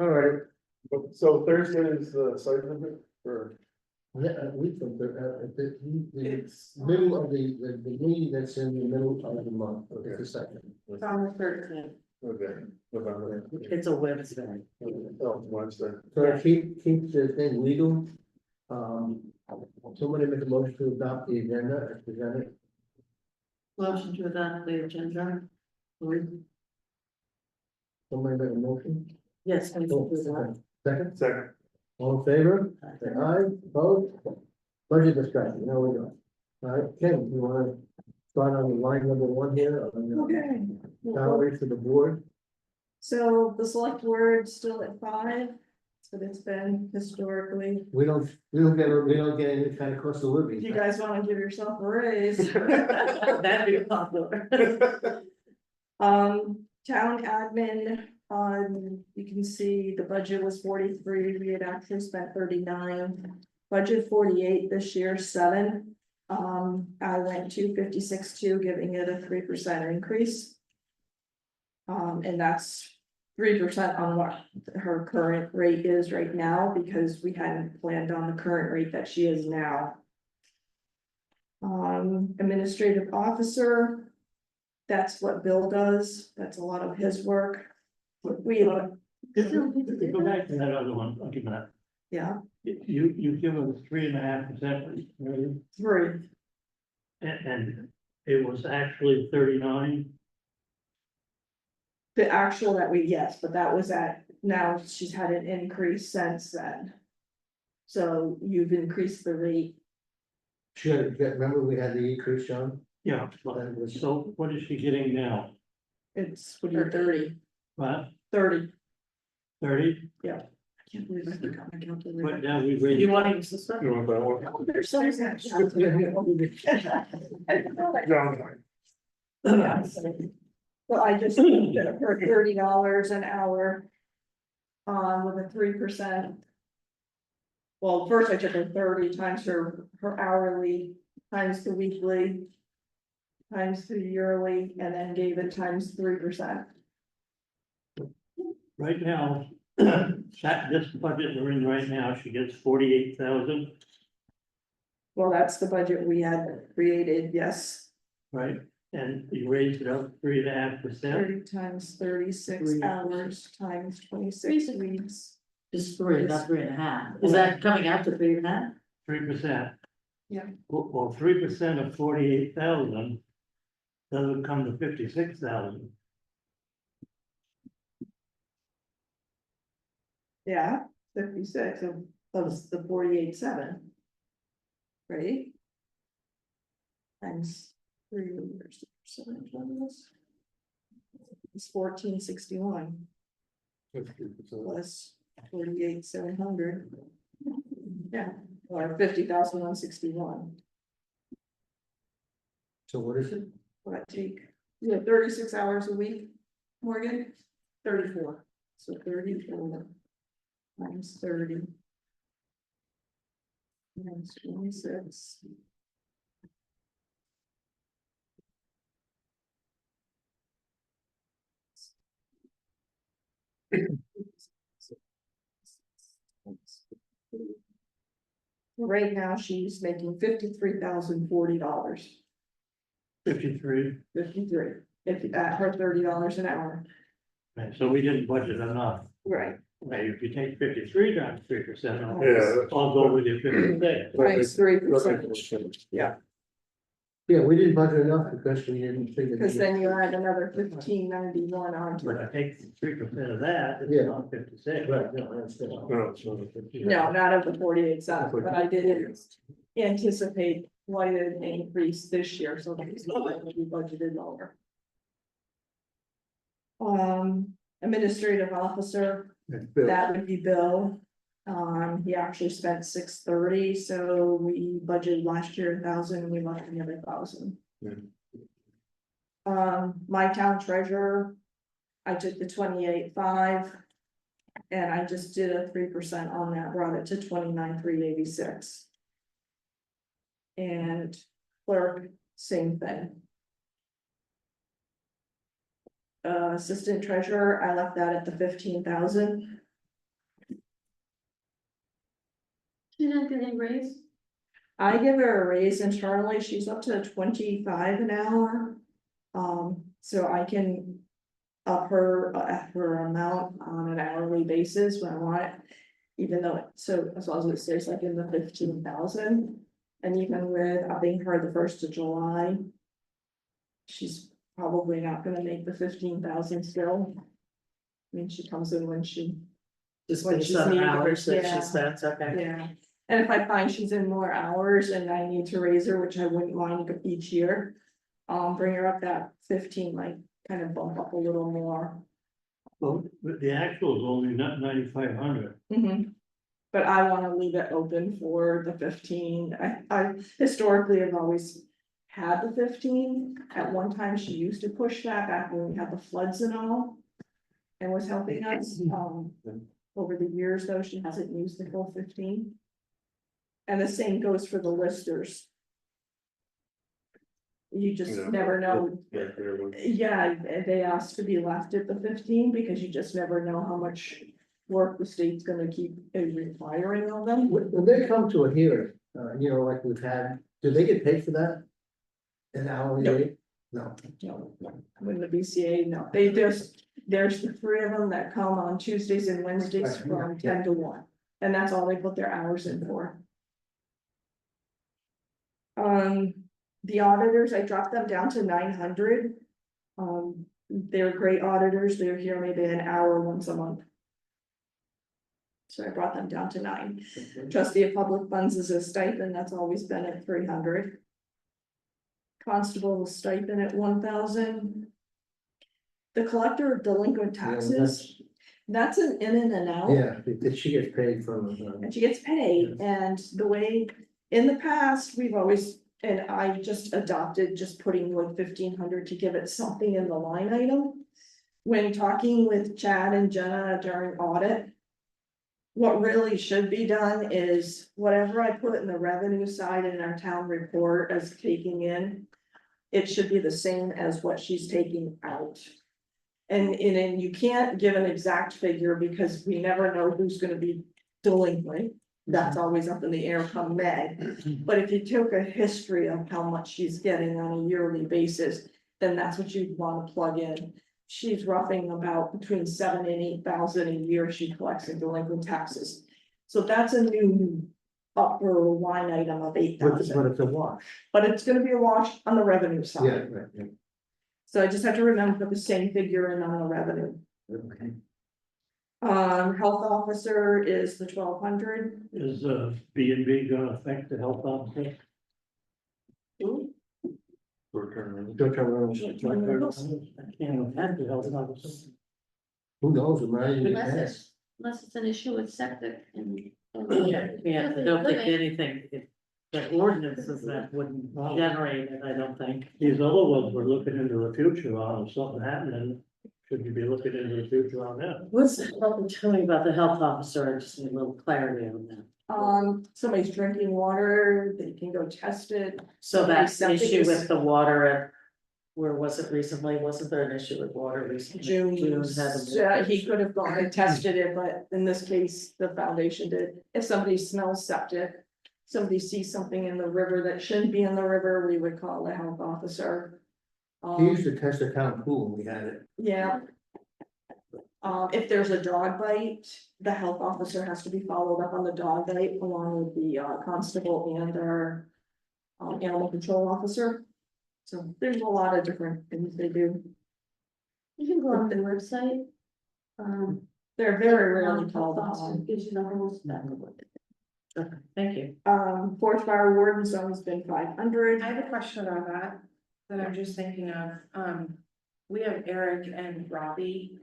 All right. So Thursday is the site visit for, We think that, the middle of the meeting that's in the middle of the month, okay, the second. It's on the 13th. okay, November. It's a Wednesday. Oh, Wednesday. So keep the thing legal. Somebody make a motion to adopt the agenda as presented. Motion to adopt the agenda. Somebody make a motion. Yes, I will do that. Second, Second. all in favor? Say aye, opposed? Budget discussion, now we go. All right, Kim, you wanna start on the line number one here, on the Okay, salary for the board? so the select board still at 5, so it's been historically. We don't get any kind of cost of living. If you guys wanna give yourself a raise. That'd be popular. Town admin, you can see the budget was 43, we had actually spent 39. Budget 48 this year, 7. I went to 56.2, giving it a 3% increase. And that's 3% on what her current rate is right now, because we hadn't planned on the current rate that she is now. Administrative officer, that's what Bill does, that's a lot of his work. We, Go back to that other one, I'll give that. yeah, You give us 3.5%, right? 3, And it was actually 39. the actual that we, yes, but that was now she's had an increase since then. So you've increased the rate, Remember we had the increase, John? Yeah, That was- so what is she getting now? it's, what are you, 30, What, 30, 30? I can't believe I forgot my calculator. But now we You raised, want to use this one? You want that one? Oh, there's some. John. So I just did it for $30 an hour. With a 3%. Well, first I took her 30 times her hourly, times the weekly. Times the yearly, and then gave it times 3%. right now, this budget we're in right now, she gets 48,000, Well, that's the budget we had created, yes. right? And you raised it up 3.5%. 30 times 36 hours times 26 weeks. It's 3, not 3.5. Is that coming out to 3.5? 3%. Yeah. Well, 3% of 48,000 doesn't come to 56,000. Yeah, 56 of the 48.7. Right? Times 3 years, percentage on this. It's 1461 plus 48,700. Yeah, or 50,161. So what is it? What I take, 36 hours a week, Morgan, 34, so 34 times 30. Times 26. Right now, she's making $53,040. 53. 53, if at her $30 an hour. Right, so we didn't budget enough. Right. Right, if you take 53 times 3%, Yeah. I'll go with you 56. Times 3%, Yeah. Yeah, we didn't budget enough because we didn't think. because then you add another 1591 onto But it. I take 3% of that, it's Yeah. not 56. Right, no, I understand. No, it's not. No, not of the 48,700, but I did anticipate quite an increase this year, so that's why we budgeted lower. Administrative officer, that would be Bill. He actually spent 630, so we budgeted last year 1,000, we left another 1,000. My town treasurer, I took the 28.5. And I just did a 3% on that, brought it to 29,386. And clerk, same thing. Assistant treasurer, I left that at the 15,000. She didn't get any raise? I give her a raise internally, she's up to 25 an hour. So I can up her amount on an hourly basis when I want it. Even though, so as long as it stays like in the 15,000, and even with upping her the 1st of July. She's probably not gonna make the 15,000 still. I mean, she comes in when she, Just When based she's on needed, hours that yeah. she spends, okay. yeah. And if I find she's in more hours and I need to raise her, which I wouldn't mind each year. Bring her up that 15, like kind of bump up a little more. Well, but the actual is only not 9,500. But I wanna leave it open for the 15. I historically have always had the 15. At one time, she used to push that back when we had the floods and all. And was helping us, over the years, though, she hasn't used the full 15. And the same goes for the listers. You just Yeah. never know. Yeah, there was- Yeah, they asked to be left at the 15 because you just never know how much work the state's gonna keep requiring of them. When they come to a hearing, like we've had, do they get paid for that? An hourly No. rate? No. No, when the BCA, no, they just, there's the 3 of them that come on Tuesdays and Wednesdays Right, from yeah. 10 to 1. And that's all they put their hours in for. The auditors, I dropped them down to 900. They're great auditors, they're here maybe an hour once a month. So I brought them down to 9. Trustee of Public Funds is a stipend, that's always been at 300. Constable stipend at 1,000. The collector of delinquent Yeah, taxes, that's an in and an out. Yeah, she gets paid from, And she gets paid, and the way, in the past, we've always, and I just adopted just putting like 1,500 to give it something in the line item. When talking with Chad and Jenna during audit. What really should be done is whatever I put in the revenue side in our town report as taking in. It should be the same as what she's taking out. And you can't give an exact figure because we never know who's gonna be delinquent. That's always up in the air come May. But if you took a history of how much she's getting on a yearly basis, then that's what you'd wanna plug in. She's roughing about between 7,000 and 8,000 a year she collects in delinquent taxes. So that's a new upper line item of but 8,000, it's a wash. but it's gonna be a wash on the revenue Yeah, side. right, yeah. So I just have to remember to put the same figure in on the revenue. Okay. Health officer is the 1,200. Is B&B gonna affect the health officer? Short term. Don't turn around. I can't have the health officer. Who knows, it might even Unless pass. unless it's an issue with septic and. Yeah, I don't think anything, the ordinances that wouldn't generate it, I don't think. These other ones we're looking into the future on, if something happening, should you be looking into the future on that? What's, tell me about the health officer, I just need a little clarity on that. Somebody's drinking water, they can go test it. So that Something issue is- with the water at, where was it recently, wasn't there an issue with water recently? June, had he could have gone and tested it, but in this case, the foundation did. If somebody smells septic. Somebody sees something in the river that shouldn't be in the river, we would call the health officer. He used to test the town pool when we had it. Yeah. If there's a dog bite, the health officer has to be followed up on the dog bite along with the constable and our. Animal control officer. So there's a lot of different things they do. You can go on the website. They're very rarely Health called officer on. gives you the whole spec of what. Okay, thank you. Forest fire warden zone's been 500. I have a question about that I'm just thinking of, we have Eric and Robbie,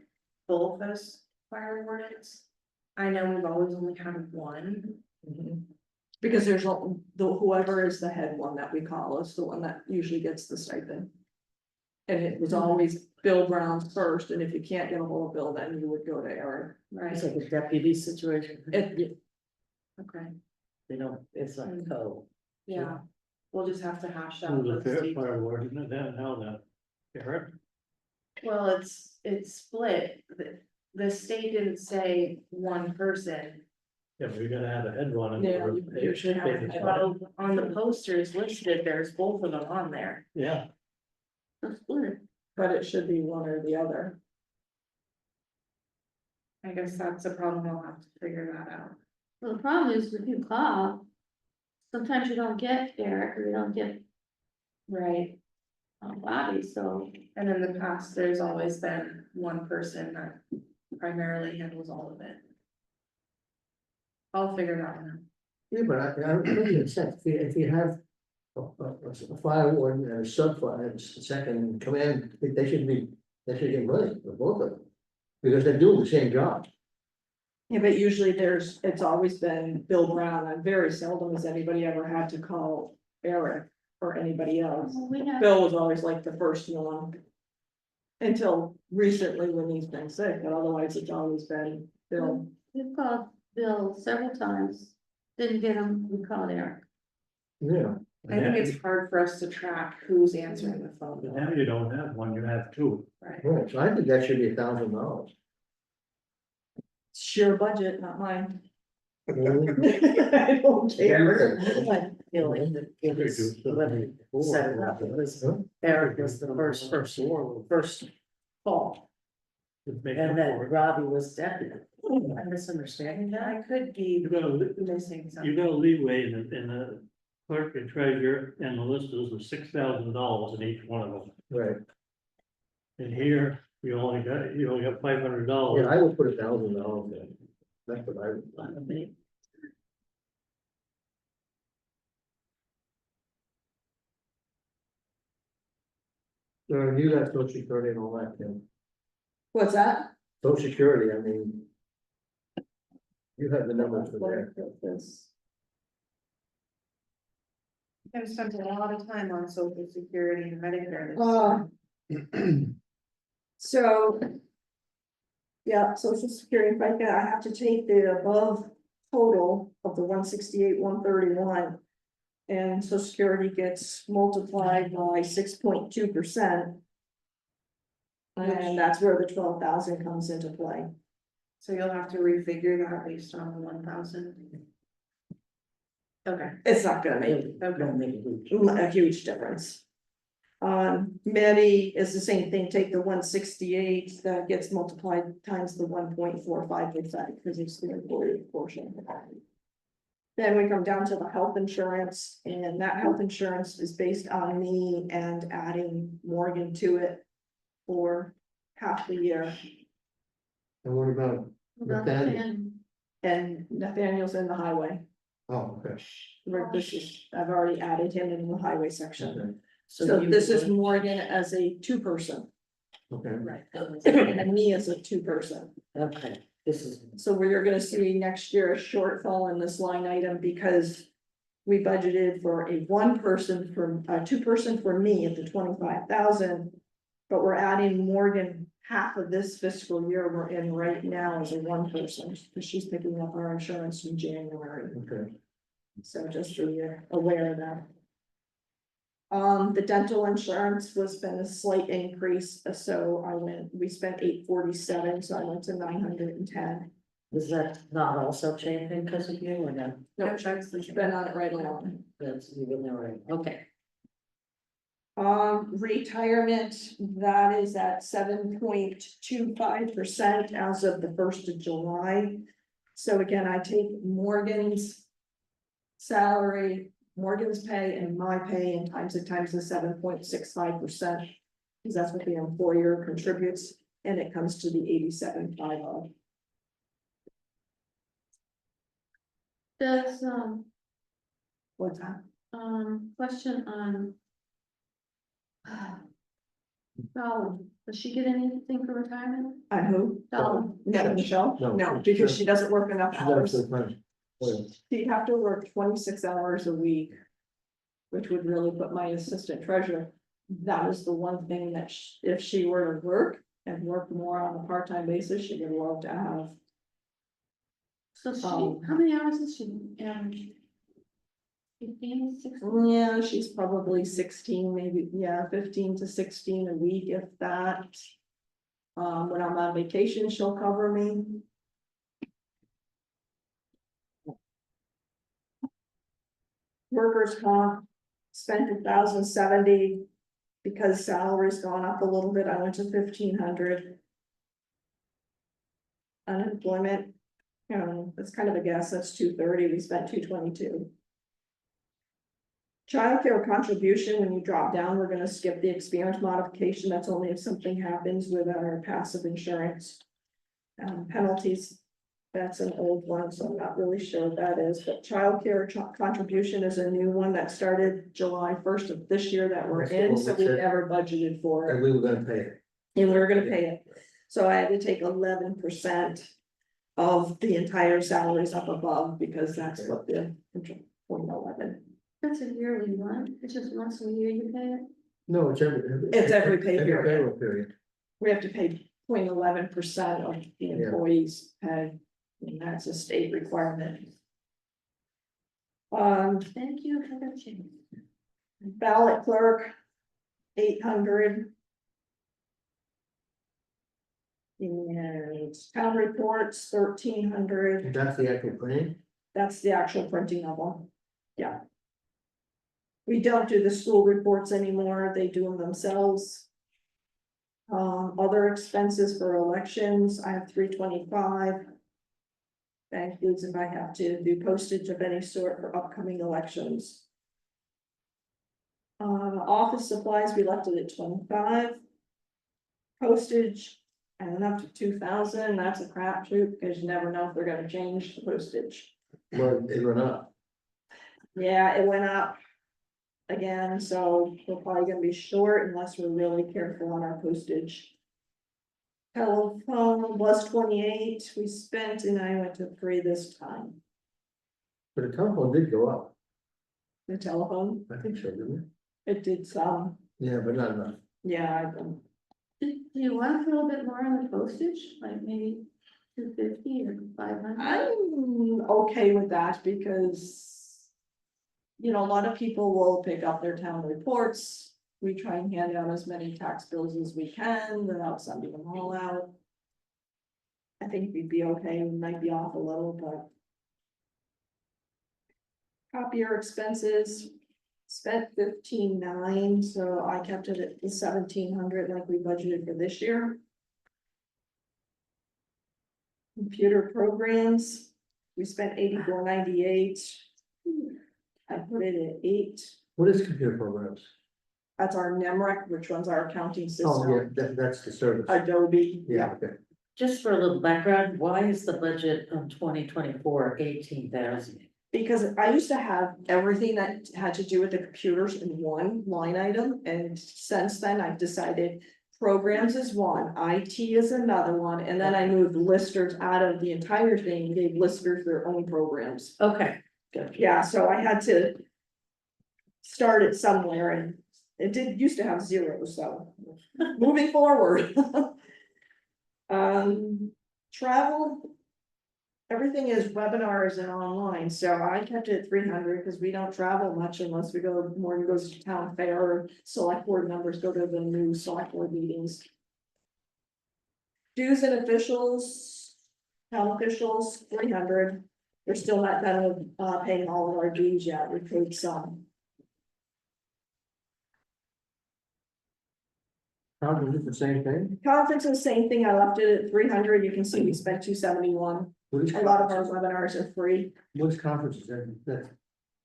both as fire wardens. I know we've always only had one, Because there's whoever is the head one that we call is the one that usually gets the stipend. And it was always Bill Brown first, and if you can't get a hold of Bill, then you would go to Eric. It's like a deputy situation. okay, They don't, it's like co. yeah, we'll just have to hash out. Who's the the fair state. fire warden, and then how that, Eric? Well, it's split, the state didn't say one person. Yeah, but we gotta have a head one. Yeah, you usually have a head Well, on the posters listed, there's both of them on there. Yeah, That's good. but it should be one or the other. I guess that's a problem, we'll have to figure that out. Well, the problem is if you call, sometimes you don't get Eric or you don't get Right. Bobby, so. And in the past, there's always been one person that primarily handles all of it. I'll figure that one out. Yeah, but I don't think it makes sense, if you have a fire warden and a sub fire, and second in command, they should get money for both of them. Because they're doing the same job. Yeah, but usually it's always been Bill Brown, and very seldom has anybody ever had to call Eric or anybody else. We have, Bill was always like the first one. Until recently when he's been sick, but otherwise it's always been Bill. we've called Bill several times, didn't get him, we called Eric. Yeah. I think it's hard for us to track who's answering the phone. but now you don't have one, you have two. Right. Right, so I think that should be $1,000. Sheer budget, not mine. Really? I don't care. I feel like it was, when they set it up, it was, Eric was the first call, Just make and up then for it. Robbie was deputy. I'm misunderstanding that. I could be You got missing you something. got a leeway in the clerk and treasurer and the listers of $6,000 in each one of them. Right, And here, you only got $500. yeah, I would put $1,000 in, that's what I would. So you got social security and all that, Tim, What's that? social security, I mean. You have the numbers for there. I've spent a lot of time on social security and Medicare. So. Yeah, social security, if I have to take the above total of the 168, 131. And social security gets multiplied by 6.2%. And that's where the 12,000 comes into play. So you'll have to refigure that based on the 1,000. Okay, It's not gonna make a huge difference. Medi is the same thing, take the 168 that gets multiplied times the 1.45%, because it's the employee portion. Then we come down to the health insurance, and that health insurance is based on me and adding Morgan to it for half the year. And what about, Nathaniel? And And Nathaniel's in the highway. oh, okay. I've already added him in the highway section. Okay, So you this is would- Morgan as a 2-person, okay. Right, and me as a 2-person. okay, this is, So we're gonna see next year a shortfall in this line item because. We budgeted for a 1-person for, 2-person for me at the 25,000. But we're adding Morgan half of this fiscal year we're in right now as a 1-person, because she's picking up our insurance in January. Okay, So just so you're aware of that. The dental insurance was been a slight increase, so we spent 847, so I went to 910. is that not also changing because of you or no? No, it's been on it right along. That's, you've been there, right, okay. Retirement, that is at 7.25% as of the 1st of July. So again, I take Morgan's salary, Morgan's pay and my pay and times it times the 7.65%. Because that's what the employer contributes, and it comes to the 8750. does, What's that? question on. Dolly, does she get anything for retirement? On who? Dolly, No, Michelle? No. No, because she doesn't work enough she's hours. absolutely fine. She'd have to work 26 hours a week. Which would really put my assistant treasurer, that is the one thing that if she were to work and work more on a part-time basis, she would love to have. so she, Um, how many hours is she, 15, 16? Yeah, she's probably 16, maybe, yeah, 15 to 16 a week, if that. When I'm on vacation, she'll cover me. Workers' comp, spent 1,070. Because salary's gone up a little bit, I went to 1,500. Unemployment, that's kind of a guess, that's 230, we spent 222. Childcare contribution, when you drop down, we're gonna skip the experience modification, that's only if something happens with our passive insurance. Penalties, that's an old one, so I'm not really sure what that is, but childcare contribution is a new one that started July 1st of this year that we're in, so we never budgeted for it. And we were gonna pay it. And we were gonna pay it, so I had to take 11% of the entire salaries up above, because that's what the 0.11. That's a yearly one, it's just once a year you pay it. No, it's Every pay period. payroll period. We have to pay 0.11% of the Yeah. employees' pay, and that's a state requirement. Thank you for the change. Ballot clerk, 800. And town reports, 1,300, That's the actual printing. that's the actual printing of them, yeah. We don't do the school reports anymore, they do them themselves. Other expenses for elections, I have 325. That includes if I have to do postage of any sort for upcoming elections. Office supplies, we left it at 25. Postage, I went up to 2,000, that's a crapshoot, because you never know if they're gonna change the postage. Well, it went up. Yeah, it went up again, so we're probably gonna be short unless we're really careful on our postage. Telephone was 28, we spent, and I went to 3 this time. But the telephone did go up. The telephone, I think so, didn't it did some, it? Yeah, but not enough. yeah, Do you want a little bit more on the postage, like maybe 250 or 500? I'm okay with that because. You know, a lot of people will pick up their town reports. We try and hand out as many tax bills as we can without sending them all out. I think we'd be okay, we might be off a little, but. Copier expenses, spent 15,900, so I kept it at the 1,700 like we budgeted for this year. Computer programs, we spent 84.98. I put it at 8. What is computer programs? That's our NEMRIC, which runs our accounting Oh, yeah, system. that's the service. Adobe, Yeah, okay. Just for a little background, why is the budget on 2024 18,000? because I used to have everything that had to do with the computers in one line item, and since then I've decided. Programs is one, IT is another one, and then I moved listers out of the entire thing, and gave listers their own programs. Okay, gotcha. Yeah, so I had to. Start it somewhere, and it used to have 0, so moving forward. Travel. Everything is webinars and online, so I kept it at 300 because we don't travel much unless we go, Morgan goes to town fair, or select board members go to the new select board meetings. Dues and officials, town officials, 300. We're still not done with paying all of our dues yet, we paid some. Probably the same thing. Conference is the same thing, I left it at 300, you can see we spent 271. What is A lot of our conferences? webinars are free. What is conferences?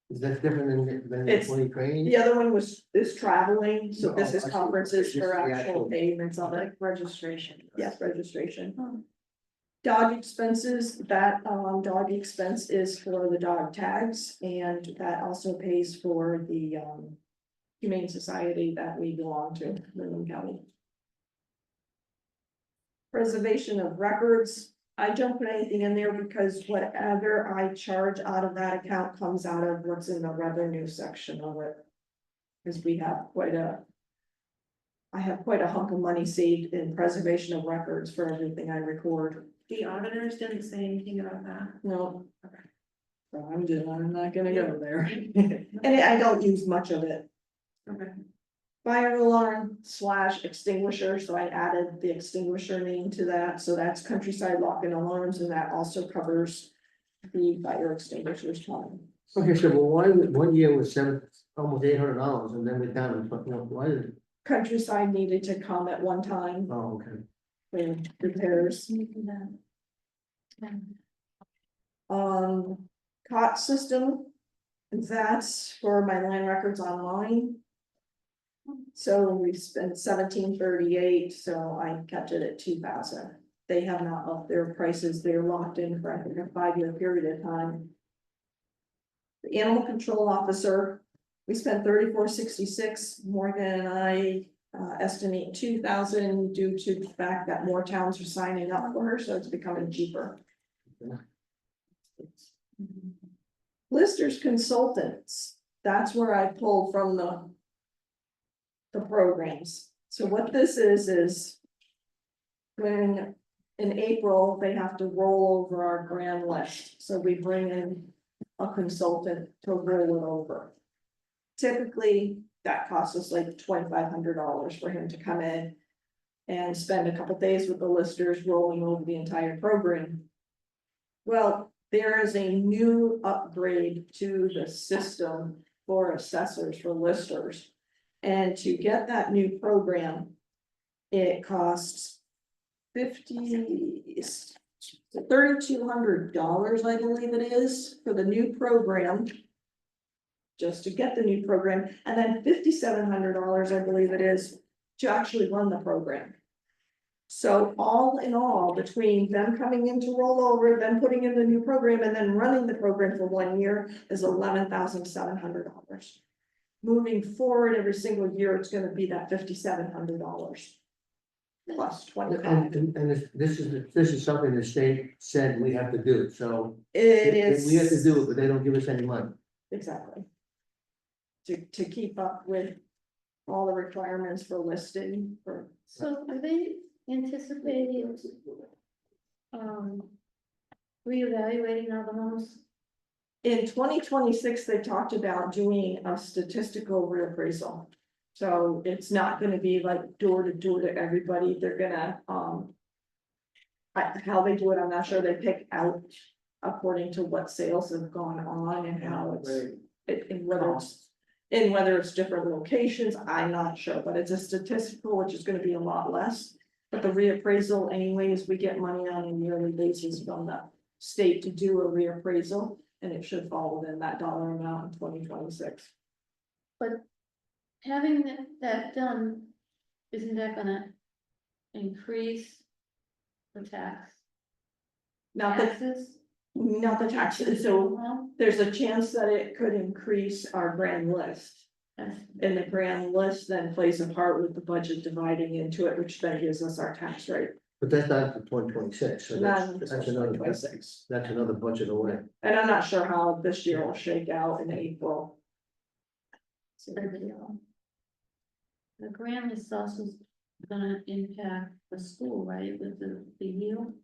Is that different than the It's- 20 training? The other one is traveling, so this Oh, is I see. conferences Just for the actual actual- payments of it. Like registration. Yes, registration. Oh. Dog expenses, that dog expense is for the dog tags, and that also pays for the Humane Society that we belong to, Wyndham County. Preservation of records, I don't put anything in there because whatever I charge out of that account comes out of what's in the revenue section of it. Cause we have I have quite a hunk of money saved in preservation of records for everything I record. The auditors didn't say anything about that. No. So I'm not gonna go there. And I don't use much of it. Okay. Fire alarm / extinguisher, so I added the extinguisher name to that, so that's Countryside Lock and Alarms, and that also covers the fire extinguishers time. Okay, so well, why, one year was almost $800 and then we're down to, why did, Countryside needed to come at one time oh, okay. for repairs. Cot system, that's for my land records online. So we spent 1738, so I kept it at 2,000. They have not upped their prices, they're locked in for I think a 5-year period of time. The animal control officer, we spent 3466. Morgan and I estimate 2,000 due to the fact that more towns are signing up for her, so it's becoming cheaper. Listers consultants, that's where I pulled from the programs. So what this is when in April, they have to roll over our grand list. So we bring in a consultant to roll it over. Typically, that costs us like $2,500 for him to come in and spend a couple days with the listers rolling over the entire program. Well, there is a new upgrade to the system for assessors, for listers. And to get that new program, it costs $3,200, I believe it is, for the new program. Just to get the new program, and then $5,700, I believe it is, to actually run the program. So all in all, between them coming in to roll over, them putting in the new program, and then running the program for 1 year is $11,700. Moving forward, every single year, it's gonna be that $5,700 plus 25. And this is something the state said we have to do, so. It is. We have to do it, but they don't give us any money. Exactly. To keep up with all the requirements for listing for. So are they anticipating, reevaluating all the homes? In 2026, they talked about doing a statistical reappraisal. So it's not gonna be like door to door to everybody, they're gonna, how they do it, I'm not sure, they pick out according to what sales have gone on and how it's, whether it's different locations, I'm not sure, but it's a statistical, which is gonna be a lot less. But the reappraisal anyways, we get money on a yearly basis from the state to do a reappraisal. And it should fall within that dollar amount in 2026. Having that done, isn't that gonna increase the Not taxes? the taxes, so Well, there's a chance that it could increase our grand list. that's- And the grand list then plays a part with the budget dividing into it, which then gives us our tax rate. But that's not for 2026, so Not that's until another, 2026. that's another budget away. And I'm not sure how this year will shake out in April. The grant is also gonna impact the school, right, with the yield?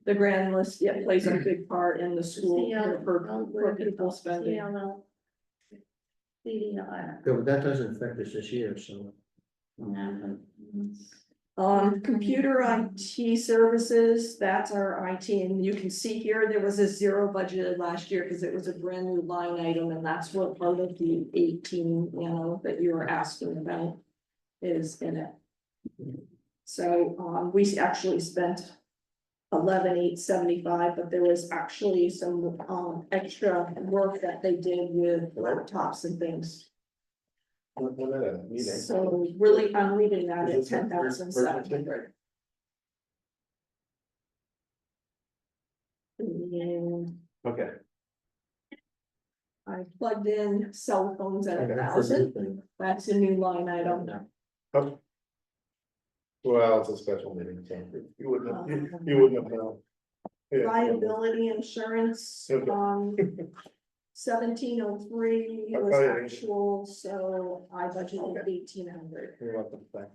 The grand list, yeah, plays a big part in the school for people spending. CLL. CDL. Yeah, but that doesn't affect us this year, so. Computer IT services, that's our IT, and you can see here, there was a zero budgeted last year because it was a brand new line item, and that's what part of the 18, that you were asking about is in it. So, we actually spent 11,875, but there was actually some, extra work that they did with laptops and things. We're at a meeting. So really, I'm leaving that at Is this a 10,700. And Okay, I plugged in cell phones at Okay, that's a 1,000, good thing. that's a new line item. well, it's a special meeting, so you wouldn't, you wouldn't have known. Yeah. Liability insurance, Okay. 1703 was Oh, yeah. actual, so I budgeted 1,800. You're welcome, thank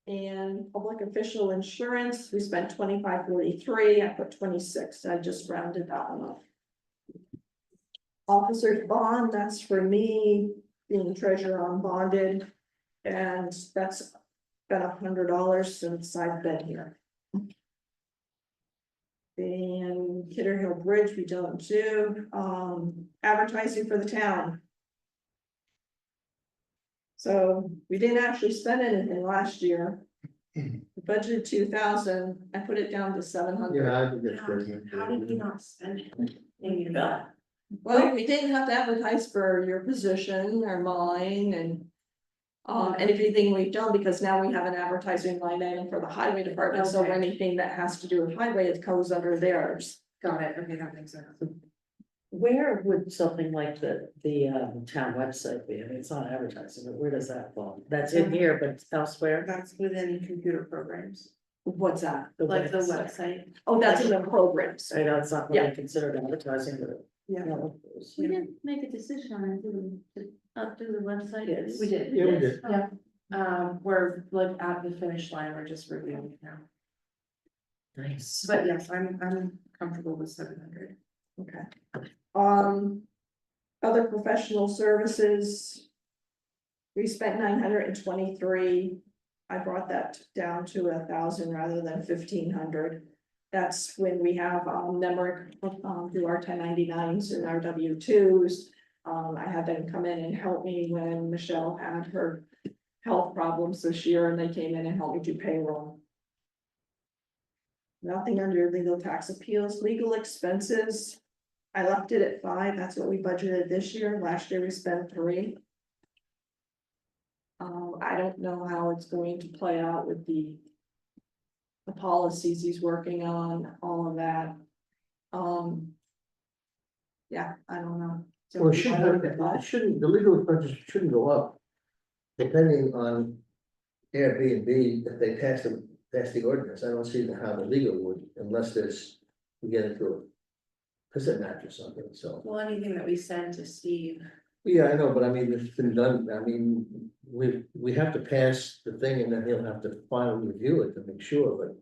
you. And public official insurance, we spent 2543, I put 26, I just rounded that one up. Officer's bond, that's for me, being treasurer on bonded, and that's been $100 since I've been here. And Kidder Hill Bridge, we don't do, advertising for the town. So we didn't actually spend anything last year. Budgeted 2,000, I put it down to 700. Yeah, I think that's How good. how did we not spend it? In your bill? Well, we didn't have to advertise for your position or mine and. Anything we've done, because now we have an advertising line item for the highway department, so Okay. anything that has to do with highway, it goes under theirs. Got it, okay, that makes sense. Where would something like the town website be? I mean, it's not advertising, but where does that fall? That's in here, but elsewhere? That's within computer programs, What's that? like the website. Oh, that's in the programs. I know it's not Yeah. really considered advertising, but. Yeah. No. We didn't make a decision on it, did we, to updo the website? Yes. We did. Yeah, we did. Oh, We're like at the finish line, we're just reviewing it now. Nice. But yes, I'm comfortable with 700. Okay. Other professional services. We spent 923. I brought that down to 1,000 rather than 1,500. That's when we have Nemrick do our 1099s and our W-2s. I had them come in and help me when Michelle had her health problems this year, and they came in and helped me do payroll. Nothing under legal tax appeals, legal expenses. I left it at 5, that's what we budgeted this year. Last year we spent 3. I don't know how it's going to play out with the policies he's working on, all of that. Yeah, I don't know. So Well, it should, I left it at 5. it shouldn't, the legal expenses shouldn't go up. Depending on Airbnb, if they pass the ordinance, I don't see how the legal would, unless we get into a percent match or something, so. Well, anything that we send to Steve, Yeah, I know, but I mean, it's been done, I mean, we have to pass the thing and then he'll have to finally review it to make sure,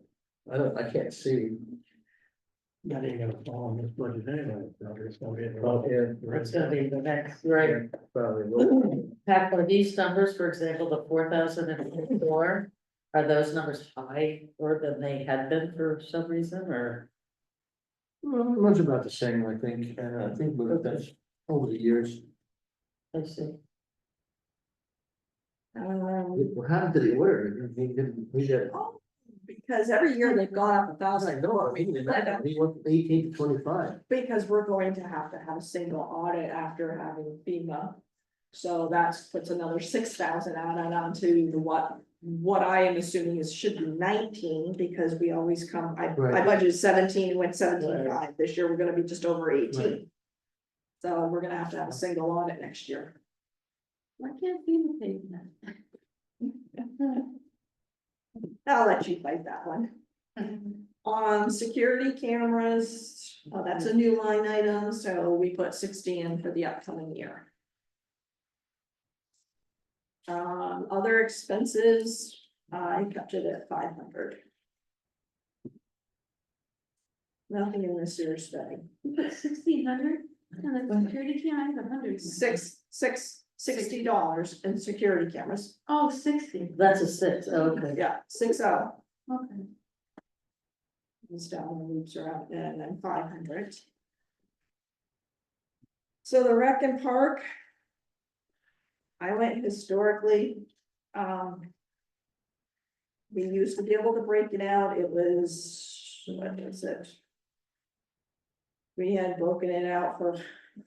but I can't see. That ain't gonna fall on this budget anyway, so it's gonna be. It's gonna be the next, right? Probably will. Pat, are these numbers, for example, the 4,004, are those numbers higher than they had been for some reason, or? Well, it was about the same, I think, and I think that's over the years. I see. Well, how did he order? He did. Because every year they've gone up 1,000. I know, I mean, he went from 18 to 25. Because we're going to have a single audit after having FEMA. So that's puts another 6,000 out and onto the what I am assuming should be 19, because we always come, I Right. budgeted 17, went 17.5. This year we're gonna be just over 18. Right. So we're gonna have to have a single audit next year. Why can't FEMA pay that? I'll let you fight that one. Security cameras, that's a new line item, so we put 60 in for the upcoming year. Other expenses, I kept it at 500. Nothing in this year's spending. You put 1,600, and the security camera, I have 100. $60 in security cameras. Oh, 60, That's a 6, okay. Yeah, 60. okay. These down the loops around, and then 500. So the rec and park. I went historically. We used to be able to break it out. It was, what is it? We had broken it out for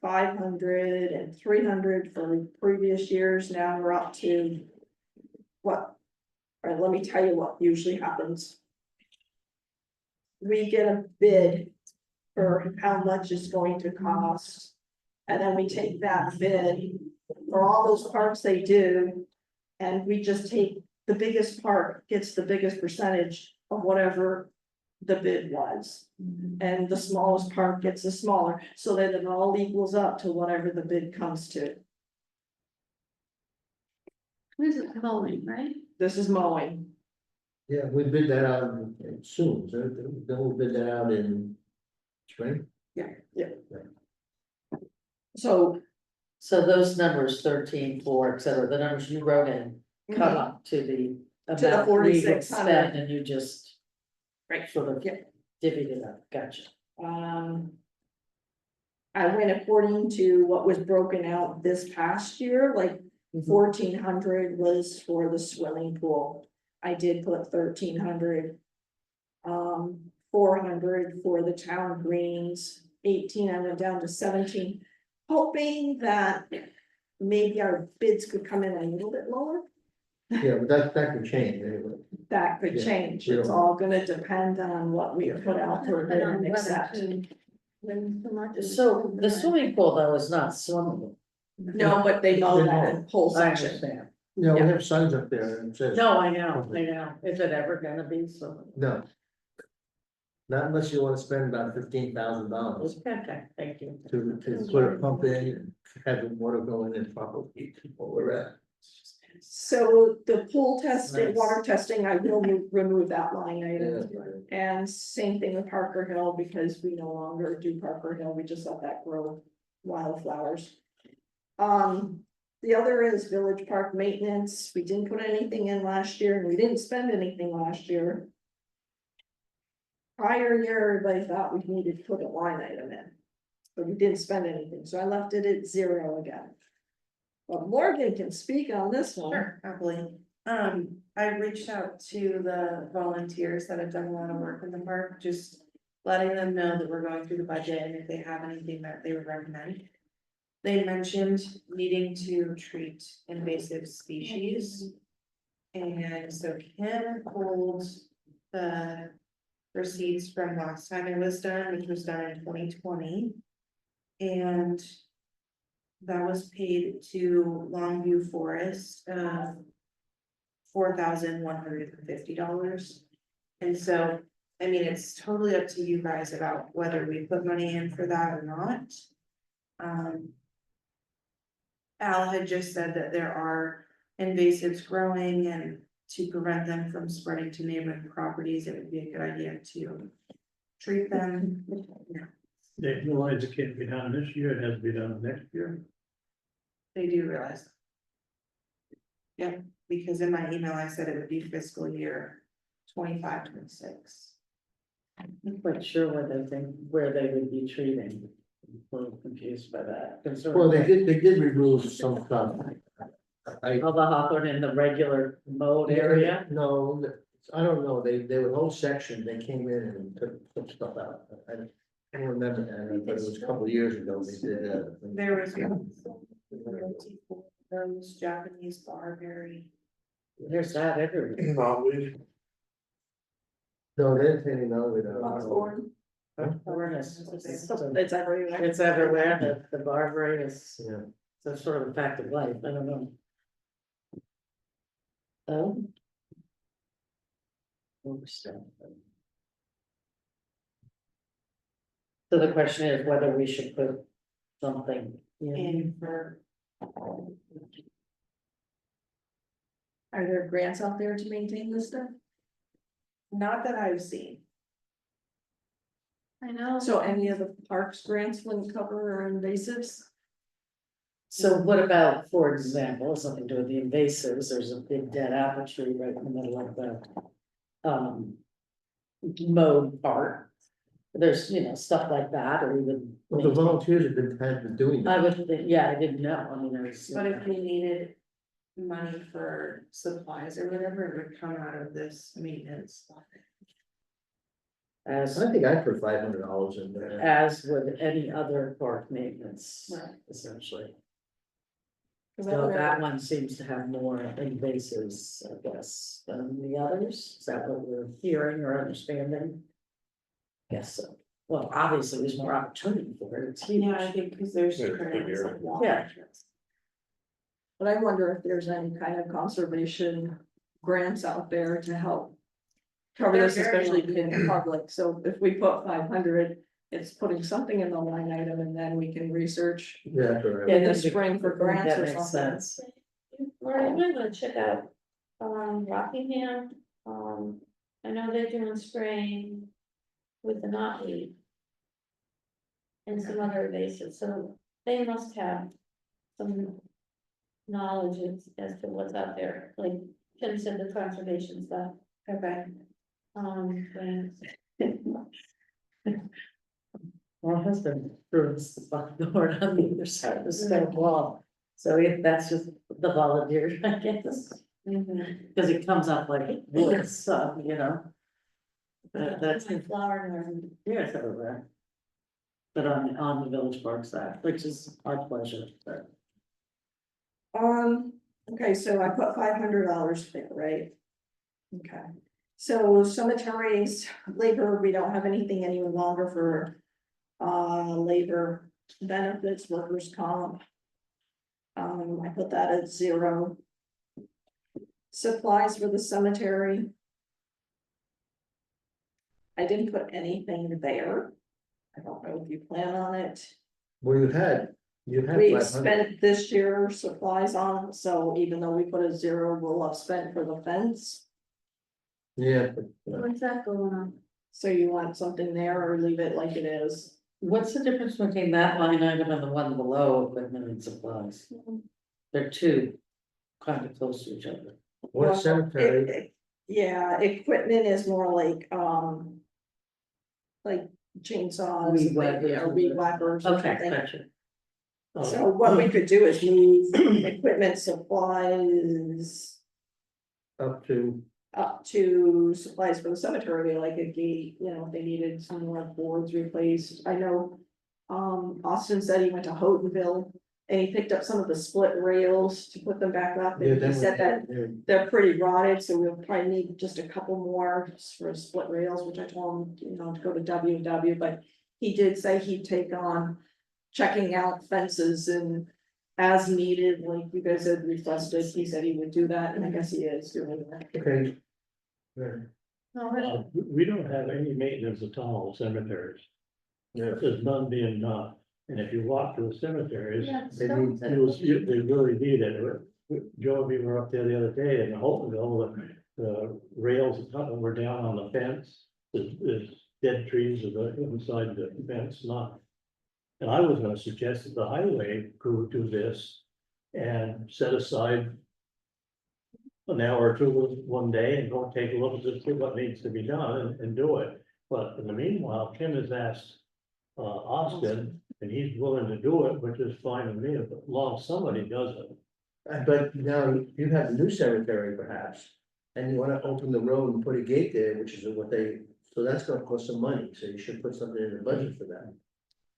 500 and 300 for previous years. Now we're up to what? All right, let me tell you what usually happens. We get a bid for how much it's going to cost. And then we take that bid for all those parks they do. And we just take the biggest park gets the biggest percentage of whatever the bid was. And the smallest park gets the smaller, so that it all equals up to whatever the bid comes to. This is mowing, right? This is mowing. Yeah, we bid that out soon, so then we'll bid that out in spring. So So those numbers, 13, 4, et cetera, the numbers you wrote in come up to the the amount we would 4,600. spend, and you just Right. sort of Yeah. divvied it up, gotcha. Um. I went according to what was broken out this past year, like 1,400 was for the swimming pool. I did put 1,300. 400 for the town greens, 18, I went down to 17, hoping that maybe our bids could come in a little bit lower. Yeah, but that could change anyway. That could Yeah, change, we it's don't- all gonna depend on what we put out for bid and accept. So the swimming pool though is not swimmable. No, but they mow They that mow. whole I section. understand. No, we Yeah. have signs up there and it says. No, I know. Is it ever gonna be swimmable? No. Not unless you wanna spend about $15,000 Okay, thank you. to put a pump in, and have the water go in and properly what we're at. So the pool testing, Nice. water testing, I will remove that line Yeah. item. And same thing with Parker Hill, because we no longer do Parker Hill, we just let that grow wildflowers. The other is Village Park maintenance, we didn't put anything in last year, and we didn't spend anything last year. Prior year, everybody thought we needed to put a line item in, but we didn't spend anything, so I left it at 0 again. But Morgan can speak on this one. Sure, happily. I reached out to the volunteers that have done a lot of work in the park, just letting them know that we're going through the budget and if they have anything that they would recommend. They mentioned needing to treat invasive species. And so Kim pulled the receipts from last time it was done, which was done in 2020. And that was paid to Longview Forest, $4,150. And so, I mean, it's totally up to you guys about whether we put money in for that or not. Al had just said that there are invasives growing, and to prevent them from spreading to neighboring properties, it would be a good idea to treat them. They realize it can't be done this year, it has to be done next year. They do realize. Yep, because in my email, I said it would be fiscal year 25-26. I'm not quite sure where they would be treating. I'm a little confused by that. Well, they did remove some stuff. I. Of the Hawthorne in the regular mode area. No, I don't know, they were a whole section, they came in and took stuff out. I don't remember that, but it was a couple of years ago, they did that. There was those Japanese barberry. There's that everywhere. Knowledge. No, they didn't say any, no, we don't. Hawthorne. Hawthorne is- It's everywhere. It's everywhere, the barberry is, Yeah. it's a sort of a fact of life, I don't know. Oh. Overstep. So the question is whether we should put something in. In for, Are there grants out there to maintain this stuff? not that I've seen. I know. So any of the parks grants wouldn't cover invasives? So what about, for example, something to do with the invasives, there's a big dead apple tree right in the middle of the. Mode part. There's, stuff like that, or even. Well, the volunteers have been doing I that. would think, yeah, I didn't know, I mean, there's. But if we needed money for supplies or whatever, it would come out of this maintenance. As, I think I put $500 in there. as with any other park maintenance, Right. essentially. 'Cause I So wonder- that one seems to have more invasives, I guess, than the others, is that what we're hearing or understanding? Yes, so, well, obviously, there's more opportunity for it, it's huge. Yeah, I think because there's. Yeah, it's a big grants area. like water. Yeah. But I wonder if there's any kind of conservation grants out there to help. Cover They're this, very especially in limited. the public, so if we put 500, it's putting something in the line item and then we can research. Yeah, correct. In the spring for grants That or makes something. sense. Laura, you might wanna check out, Rockingham, I know they're doing spraying with the knotweed. And some other invasives, so they must have some knowledge as to what's out there, like Kim said, the conservation stuff, Okay. grants. My husband threw his board on the other side of the stone wall, so that's just the volunteer, I guess. Cause it comes up like wood, so, you know. That's, My flower garden. yeah, it's everywhere. But on the village park side, which is our pleasure, but. Okay, so I put $500 there, right? Okay, so cemeteries, labor, we don't have anything any longer for. Labor benefits, workers' comp. I put that at 0. Supplies for the cemetery. I didn't put anything there. I don't know if you plan on it. Well, you had We 500. spent this year supplies on, so even though we put a 0, we'll have spent for the fence. Yeah, What's that going on? So you want something there or leave it like it is? What's the difference between that line item and the one below equipment and supplies? They're two kind of close to each other. what Well, cemetery, Yeah, equipment is more like chainsaws, Weed whackers. yeah, weed whackers or Okay, something. gotcha. So what we could do is move equipment supplies up to, up to supplies for the cemetery, like a gate, you know, if they needed some more boards replaced. I know. Austin said he went to Houghtonville and he picked up some of the split rails to put them back up, yeah, and he then said that yeah, they're pretty rotted, so we'll probably need just a couple more just for split rails, which I told him, you know, to go to W&W, but he did say he'd take on checking out fences and as needed, like you guys had requested, he said he would do that, and I guess he is doing that. okay. Yeah, We don't have any maintenance at all cemeteries. yeah, There's none being done. And if you walk to the cemeteries, Yeah, it's They stones they really need it. Joe and we were up there the other day and Holtonville, the rails were down on the fence. There's dead trees inside the fence, not. And I was gonna suggest that the highway crew do this and set aside an hour or two one day and go take a look at just what needs to be done and do it. But in the meanwhile, Kim has asked Austin, and he's willing to do it, which is fine with me, but long somebody does it. But now you have a new cemetery perhaps, and you wanna open the road and put a gate there, which is what they, so that's gonna cost some money, so you should put something in the budget for that.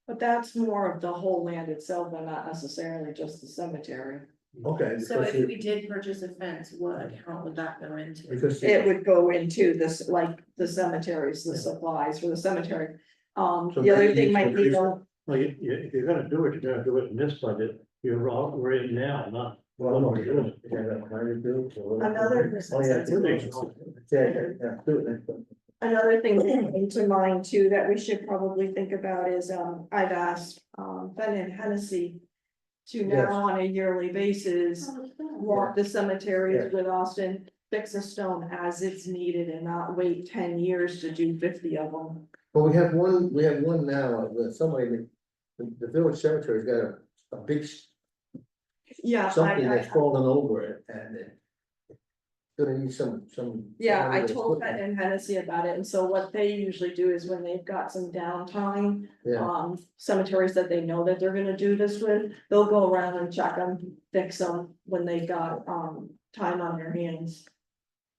But that's more of the whole land itself and not necessarily just the cemetery. Okay, So because if we did purchase a fence, what account would that go into? because It would go into this, like, the cemeteries, the supplies for the cemetery. So The other maybe thing you might should be, increase- Well, if you're gonna do it, you're gonna do it in this budget, we're in now, not. Well, no, you don't, you have a higher bill, so- Another- Oh, yeah, do it. Yeah, do it. another thing that came to mind too, that we should probably think about is, I've asked, Ben and Hennessy to Yes. now on a yearly basis, walk the cemeteries with Austin, fix a stone as it's needed and not wait 10 years to do 50 of them. Well, we have one now, somebody, the village cemetery's got a big, Yeah, something that's fallen over it, and it's gonna need some. Yeah, I some told Ben equipment. and Hennessy about it, and so what they usually do is when they've got some downtime. Yeah, Cemeteries that they know that they're gonna do this with, they'll go around and check them, fix them when they've got, time on their hands.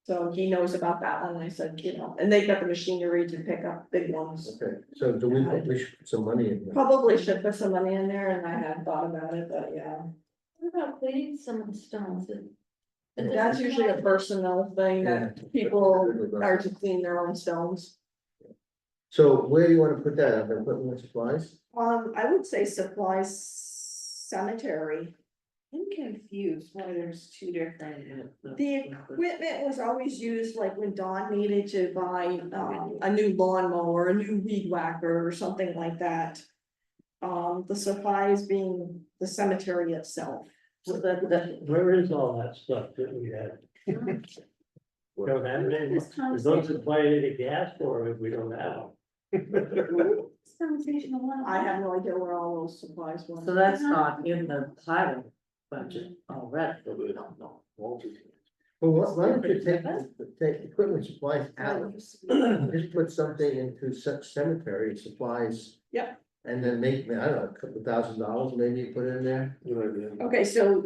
So he knows about that one, I said, you know, and they've got the machinery to pick up big ones. okay, so do we should put some money in there? Probably should put some money in there, and I hadn't thought about it, but yeah. What about cleaning some of the stones? That's usually a personal thing that people are to clean their own stones. So where do you wanna put that, under equipment and supplies? I would say supplies cemetery. I'm confused why there's two different. The equipment was always used like when Dawn needed to buy a new lawnmower, a new weed whacker or something like that. The supplies being the cemetery itself. So where is all that stuff that we had? Don't have any, This is those conversation, that buy any gas or if we don't have them? this conversation a while. I have no idea where all those supplies were. So that's not in the highway budget already. Well, why don't you take equipment supplies out, just put something into cemetery supplies. Yep. And then make, I don't know, a couple $1,000 maybe you put in there. Good idea. Okay, so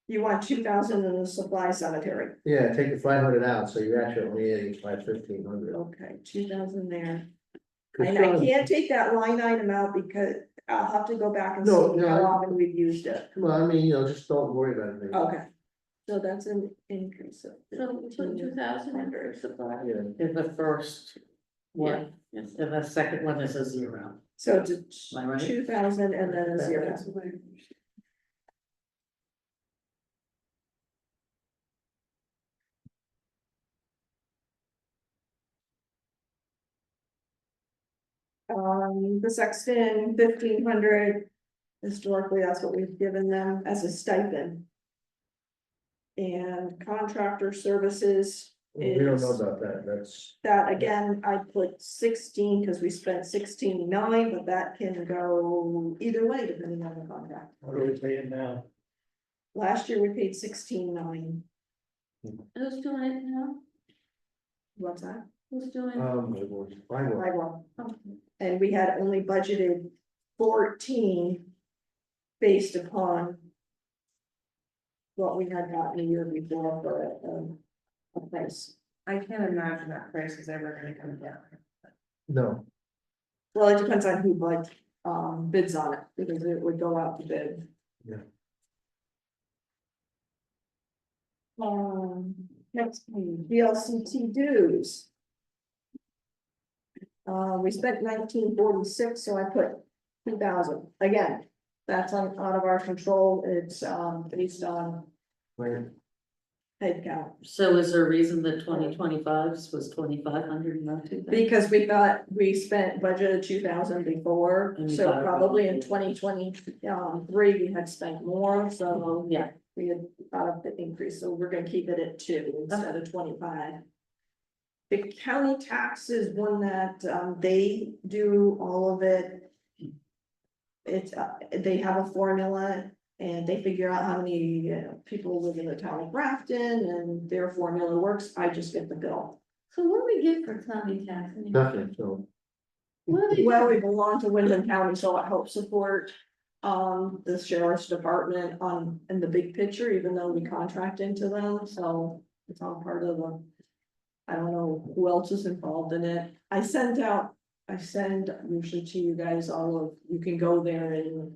you want 2,000 in the supply cemetery, Yeah, take the 500 out, so you're actually only adding 1,500. okay, 2,000 there. And I can't take that line item out because I'll have to go back and see No, no, how I- often we've used it. Come on, I mean, just don't worry about it. Okay, so that's an increase of. So we put 2,000 under supply. Yeah, In the first one, Yes. and the second one is a 0. So it's Am I right? 2,000 and then a 0. The sexton, 1,500, historically, that's what we've given them as a stipend. And contractor services, we don't know about that, that's, that again, I put 16, because we spent 16.9, but that can go either way depending on the contract. What are we paying now? Last year we paid 16.9, Who's doing it now? what's that? Who's doing? I will. I won. Okay. And we had only budgeted 14 based upon what we had gotten the year before for a price. I can't imagine that price is ever gonna come down. No, Well, it depends on who bids on it, because it would go out to bid. Yeah. Next, VLCT dues. We spent 1946, so I put 2,000, again, that's out of our control, it's, based on right, head count. So is there a reason that 2025's was 2,500, not 2,000? Because we thought we spent budgeted 2,000 before, And you so thought- probably in 2023 we had spent more, so Yeah, we had thought of the increase, so we're gonna keep it at 2 instead of 25. The county tax is one that, they do all of it. It's, they have a formula and they figure out how many people live in the town of Grafton and their formula works, I just get the bill. So what do we get for county tax? I mean, nothing, so, what do we- Well, we belong to Wyndham County, so it helps support, the sheriff's department in the big picture, even though we contract into them, so it's all part of the. I don't know who else is involved in it. I send usually to you guys all of, you can go there and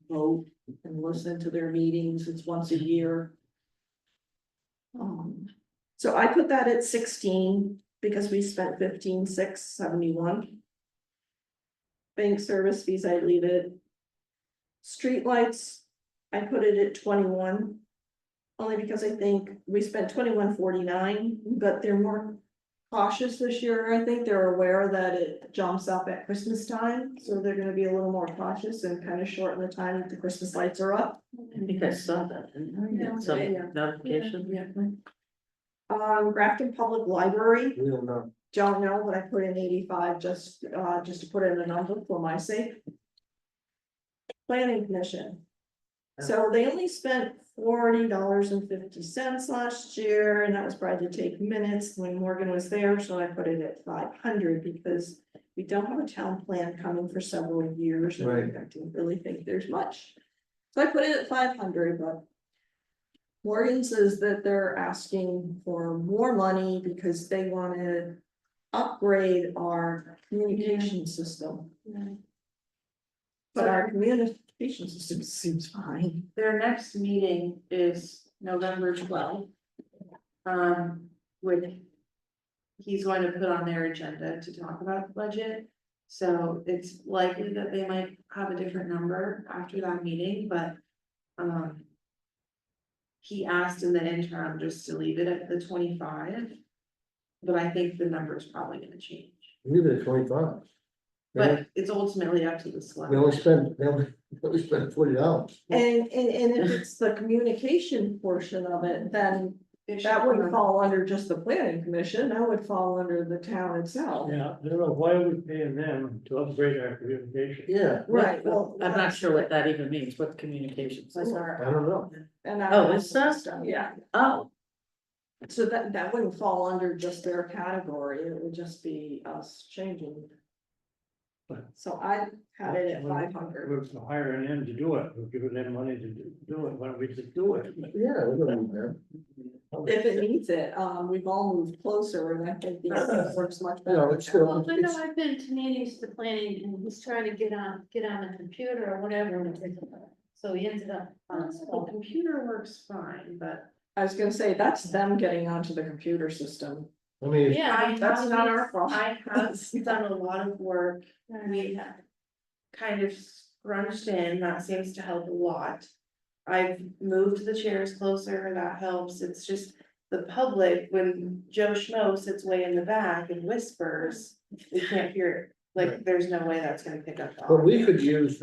vote and listen to their meetings. It's once a year. So I put that at 16 because we spent 15,671. Bank service fees, I leave it. Streetlights, I put it at 21. Only because I think we spent 21.49, but they're more cautious this year. I think they're aware that it jumps up at Christmas time, so they're gonna be a little more cautious and kind of shorten the time that the Christmas lights are up. I think I saw that, didn't I? Yeah. Some Yeah. notification. Grafton Public Library, we don't know. don't know, but I put in 85 just to put in a number for my sake. Planning Commission. So they only spent $40.50 last year, and that was probably to take minutes when Morgan was there, so I put it at 500 because we don't have a town plan coming for several years. And Right. I don't really think there's much. So I put it at 500, but Morgan says that they're asking for more money because they want to upgrade our communication system. Yeah. But our communication system seems fine. Their next meeting is November 12th. With. He's going to put on their agenda to talk about the budget. So it's likely that they might have a different number after that meeting, but. He asked in the interim just to leave it at the 25. But I think the number is probably gonna change, Leave it at 25. but it's ultimately up to the select. We only spent, they only spent $40. And if it's the communication portion of it, then It should that wouldn't come fall under just the planning commission, that would fall under the town itself. Yeah, I don't know, why are we paying them to upgrade our communication? Yeah, Right, well. I'm not sure what that even means, what communications. That's I our- don't know. And Oh, this stuff? Yeah, Oh, so that wouldn't fall under just their category, it would just be us changing. So I had it at 500. We're hiring them to do it, we're giving them money to do it, why don't we just do it? Yeah, we're gonna move that. If it needs it, we've all moved closer and I think the works much No, better. it's still, Well, I know it's, I've been to meetings, to planning, and he's trying to get on the computer or whatever, and so he ended up on his The phone. computer works fine, but I was gonna say, that's them getting onto the computer system. I mean, Yeah. That's not our fault. I have done a lot of work. We Yeah. kind of scrunched in, that seems to help a lot. I've moved the chairs closer, that helps, it's just the public, when Joe Schmo sits way in the back and whispers, we can't hear it. Like, there's no way that's gonna pick up. the but we audio. could use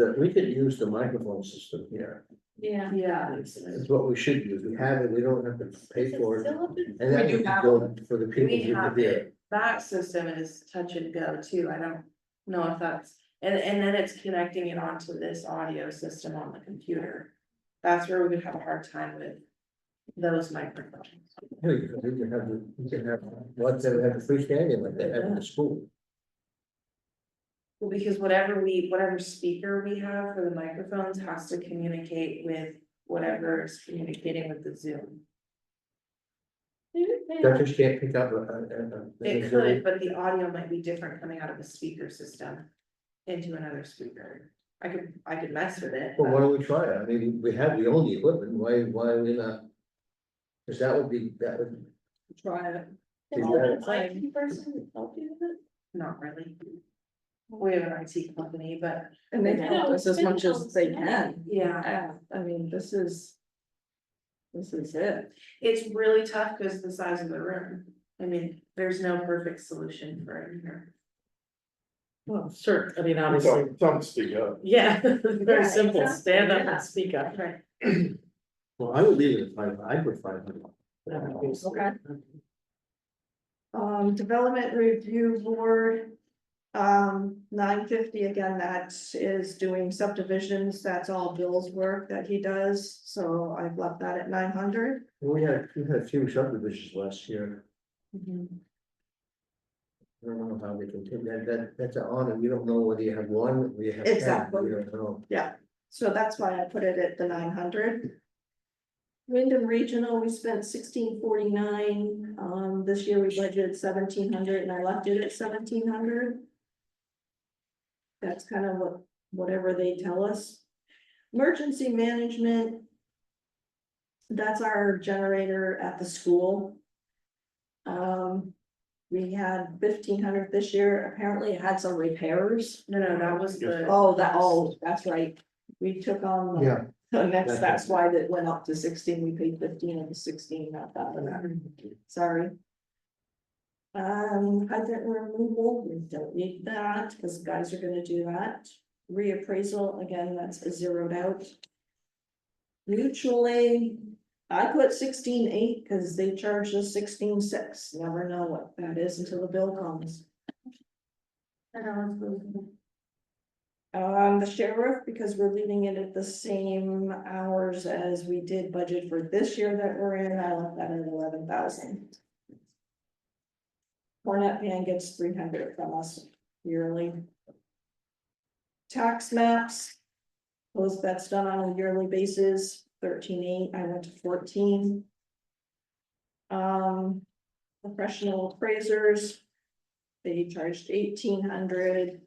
the microphone system here. Yeah. Yeah. It's what we should use. We have it, we don't have to pay Is it for it. still up in- And that We do would have go for the people We who have could hear. it, that system is touch and go too, I don't know if that's, and then it's connecting it onto this audio system on the computer. That's where we would have a hard time with those microphones. Yeah, you can have, ones that have a freestanding like that, at the school. Well, because whatever speaker we have for the microphones has to communicate with whatever is communicating with the Zoom. That just can't pick up It could, but the audio might be different coming out of a speaker system into another speaker. I could mess with it. Well, why but- don't we try it? I mean, we own the equipment, why are we not? Cause that would, Try it. Is Yeah. there an IT person help you with it? Not really. We have an IT company, but And they've I know, helped us as it's been much as helped, they yeah. can. yeah, Yeah, I mean, this is it. it's really tough because of the size of the room. I mean, there's no perfect solution for it here. Well, sure, I mean, obviously, Tell them to speak up. yeah, very Yeah, simple, exactly, stand up yeah. and speak up. Right. well, I would leave it at 500, I put 500. Okay. Development Review Board. 950, again, that is doing subdivisions, that's all Bill's work that he does, so I've left that at 900. We had a few subdivisions last year, Mm-hmm. I don't know how they continue, that's an honor, you don't know whether you have one, or you have 10, Exactly. you don't know. So that's why I put it at the 900. Wyndham Regional, we spent 1649, this year we budgeted 1700 and I left it at 1700. That's kind of whatever they tell us. Emergency management. That's our generator at the school. We had 1500 this year, apparently it had some repairs. No, that was the. That's right, we took on the. Yeah. The next, that's why that went up to 16, we paid 15 and 16, not that, sorry. Hydrant removal, we don't need that, because guys are gonna do that. Reappraisal, again, that's zeroed out. Mutual aid, I put 16.8, because they charged us 16.6, never know what that is until the bill comes. The sheriff, because we're leaving it at the same hours as we did budget for this year that we're in, I left that at 11,000. Cornet Pan gets 300 from us yearly. Tax maps. That's done on a yearly basis, 13.8, I went to 14. Professional appraisers. They charged 1,800.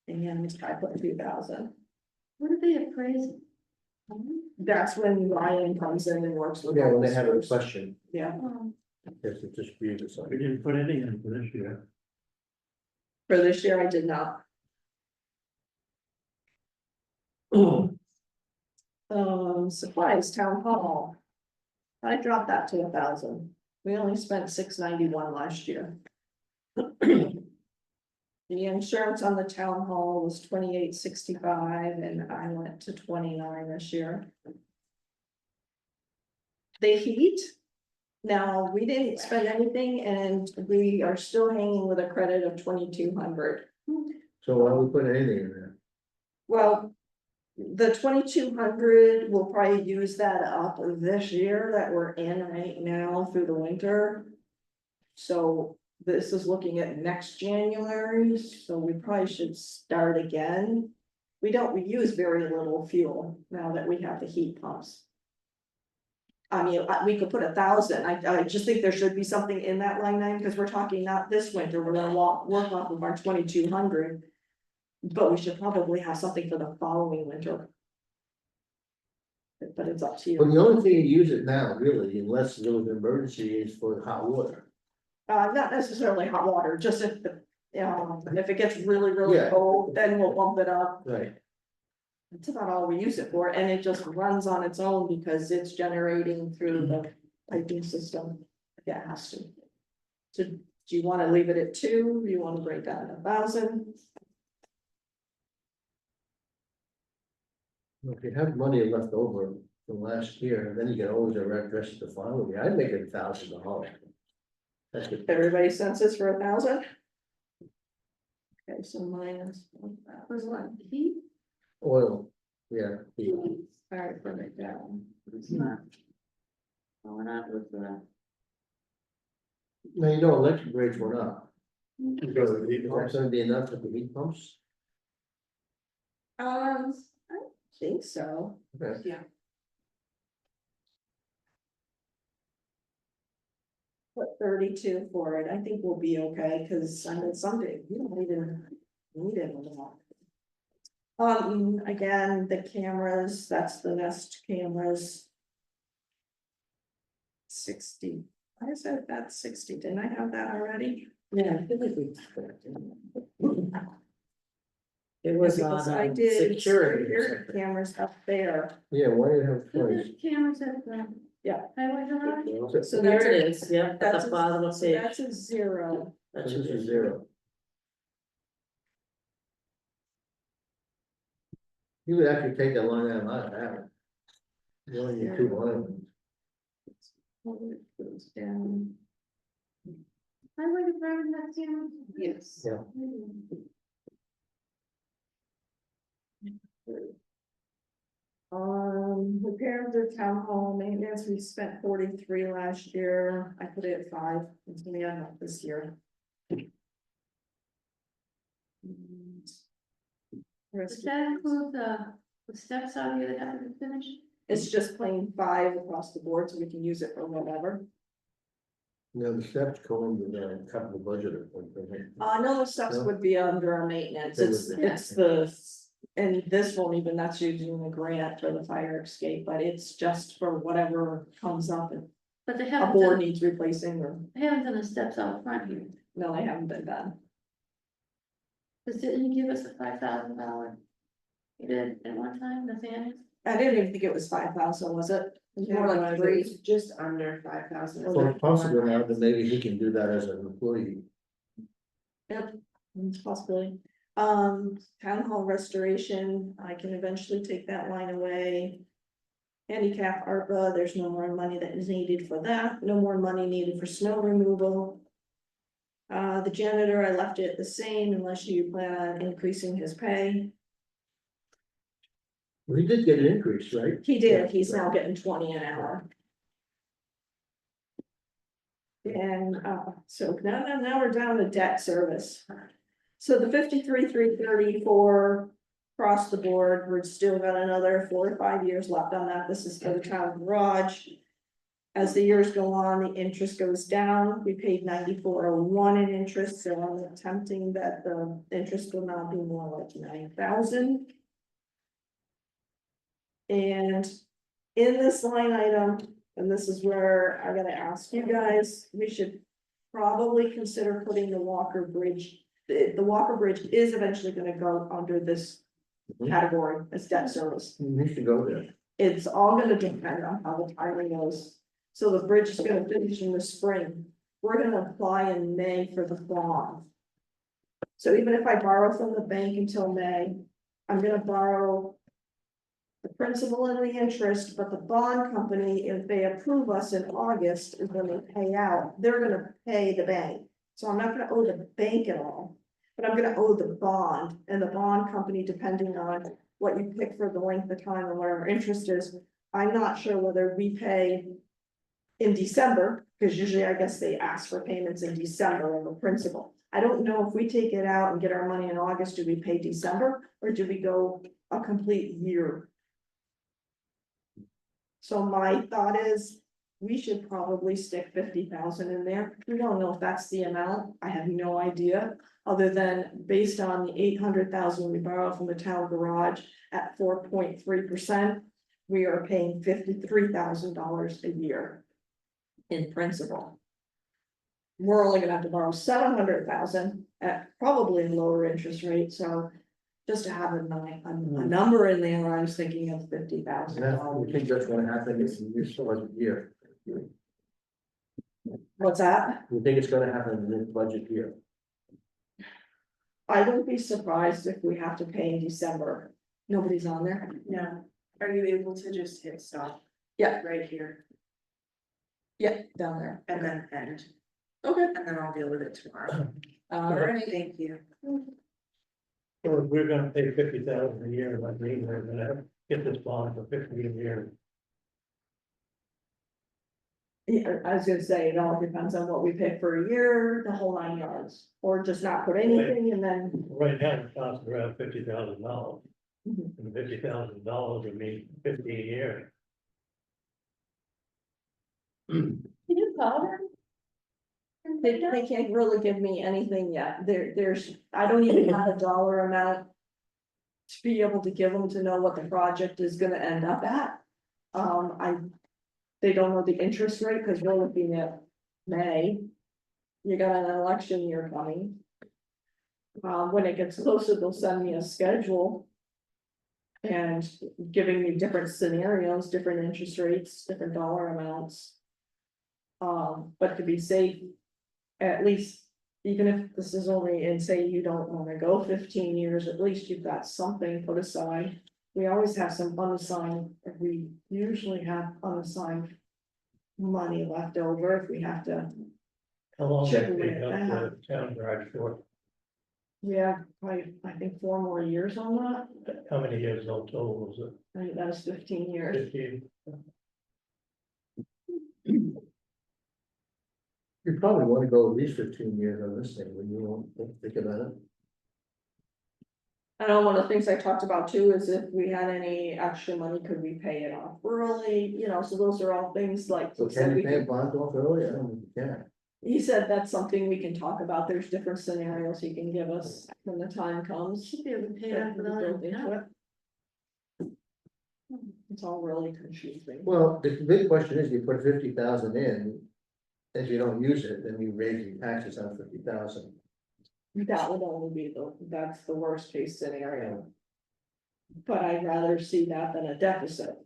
And I put 2,000. What do they appraise? That's when Ryan comes in and works with. Yeah, when all they the have a schools. question, Yeah, there's a dispute or We something. didn't put any in for this year. for this year I did not. Supplies, town hall. I dropped that to 1,000. We only spent 691 last year. The insurance on the town hall was 2865 and I went to 29 this year. The heat. Now, we didn't spend anything and we are still hanging with a credit of 2,200. So why don't we put anything in there? Well, the 2,200, we'll probably use that up this year that we're in right now through the winter. So this is looking at next January, so we probably should start again. We use very little fuel now that we have the heat pumps. I mean, we could put 1,000, I just think there should be something in that line item, because we're talking not this winter, we're gonna work off of our 2,200. But we should probably have something for the following winter. But it's up to But you, the only thing you use it now, really, unless there was an emergency, is for hot water. not necessarily hot water, just if it gets really Yeah. cold, then we'll bump it up. Right. That's about all we use it for, and it just runs on its own because it's generating through the piping system. Yeah, it has to. So do you wanna leave it at 2? Do you wanna break that at 1,000? If you have money left over from last year, then you can always address it the following year. I'd make it $1,000. That's good. Everybody senses for 1,000? Okay, so minus. Was what, heat? Oil, yeah. Alright, bring it down. It's not. Going up with the. Now, you know, electric rates went up. Because of the heat Is that pumps. gonna be enough with the heat pumps? I think so. Okay. Put 32 for it, I think we'll be okay, cause I mean, someday you don't even need it anymore. Again, the cameras, that's the Nest cameras. 60, I said that's 60, didn't I have that already? Yeah, I feel like we. It was Because on I did security. or security something. cameras up there, Yeah, why do you have twice? The cameras at the. Yeah. Highway garage. so There that's it a, is, yep, at that's the a- bottom of so page. that's a 0. That This should is be 0. You would actually take that line item out of that. You only need 2 lines. Goes down. Highway department, that's you. Yes. Yeah. Repair of the town hall maintenance, we spent 43 last year, I put it at 5, it's gonna be enough this year. And Does that include the steps out here that have to be finished? It's just plain 5 across the board, so we can use it for whatever. You know, the steps go into the capital budget or something. No, the steps No? would be under our maintenance, They it's, would be. it's the, and this won't even, that's using the grant for the fire escape, but it's just for whatever comes up and But they a haven't board done, needs replacing, or, they haven't done the steps out front here. no, they haven't been done. Cause didn't you give us a $5,000? You did at one time, Nathaniel? I didn't even think it was 5,000, was it? It was more like 3. Just under 5,000. Well, it's possible now that maybe he can do that as an employee. Yep, possibly. Town hall restoration, I can eventually take that line away. Handicap ARPA, there's no more money that is needed for that, no more money needed for snow removal. The janitor, I left it the same unless you plan on increasing his pay. Well, he did get an increase, right? He did, he's now getting 20 an hour. And, so now we're down to debt service. So the 53,334 across the board, we're still got another 4 to 5 years left on that. This is for the town garage. As the years go on, the interest goes down. We paid 9401 in interest, so I'm attempting that the interest will now be more like 9,000. And in this line item, and this is where I gotta ask you guys, we should probably consider putting the Walker Bridge. The Walker Bridge is eventually gonna go under this category as debt service. He needs to go there. It's all gonna depend on how the timing goes. So the bridge is gonna finish in the spring. We're gonna apply in May for the bond. So even if I borrow from the bank until May, I'm gonna borrow the principal and the interest, but the bond company, if they approve us in August, is when they pay out, they're gonna pay the bank. So I'm not gonna owe the bank at all, but I'm gonna owe the bond, and the bond company, depending on what you pick for the length of time and whatever interest is, I'm not sure whether we pay in December Because usually I guess they ask for payments in December on the principal. I don't know if we take it out and get our money in August, do we pay December or do we go a complete year? So my thought is, we should probably stick 50,000 in there. We don't know if that's the amount. I have no idea. Other than based on the 800,000 we borrowed from the town garage at 4.3%. We are paying $53,000 a year in principal. We're only gonna have to borrow 700,000 at probably a lower interest rate, so just to have a number in there, I was thinking of $50,000. And I think that's gonna happen this year. What's that? We think it's gonna happen in this budget year. I wouldn't be surprised if we have to pay in December. Nobody's on there. No, are you able to just hit stop? Yeah. Right here, Yeah, down there. and then end, Okay. and then I'll deal with it tomorrow. Alright. Thank you. So if we're gonna pay 50,000 a year, like we're gonna get this bond for 50 a year. Yeah, I was gonna say, it all depends on what we pick for a year, the whole 9 yards, or just not put anything and then. Right now, it costs around $50,000. Mhm. And $50,000 would mean 50 a year. Can you call them? They can't really give me anything yet. There's, I don't even have a dollar amount. To be able to give them to know what the project is gonna end up at. They don't know the interest rate, cause we're looking at May. You got an election year coming. When it gets closer, they'll send me a schedule. And giving me different scenarios, different interest rates, different dollar amounts. But to be safe, at least, even if this is only, and say you don't wanna go 15 years, at least you've got something put aside. We always have some unassigned, we usually have unassigned money left over if we have to. How long Check would it it take out. up the town garage for? We have, I think 4 more years on that. How many years all total was it? I think that was 15 years. 15? You probably wanna go at least 15 years on this thing, when you won't think about it. I know one of the things I talked about too is if we had any extra money, could we pay it off early, you know, so those are all things like. So he said can we you pay a could- bond off early? I don't think you can. He said that's something we can talk about, there's different scenarios he can give us when the time comes. Should be able to pay it that off we without built any into help. it. It's all really confusing. Well, the big question is, you put 50,000 in. If you don't use it, then you raise your taxes on 50,000. That would only be that's the worst case scenario. But I'd rather see that than a deficit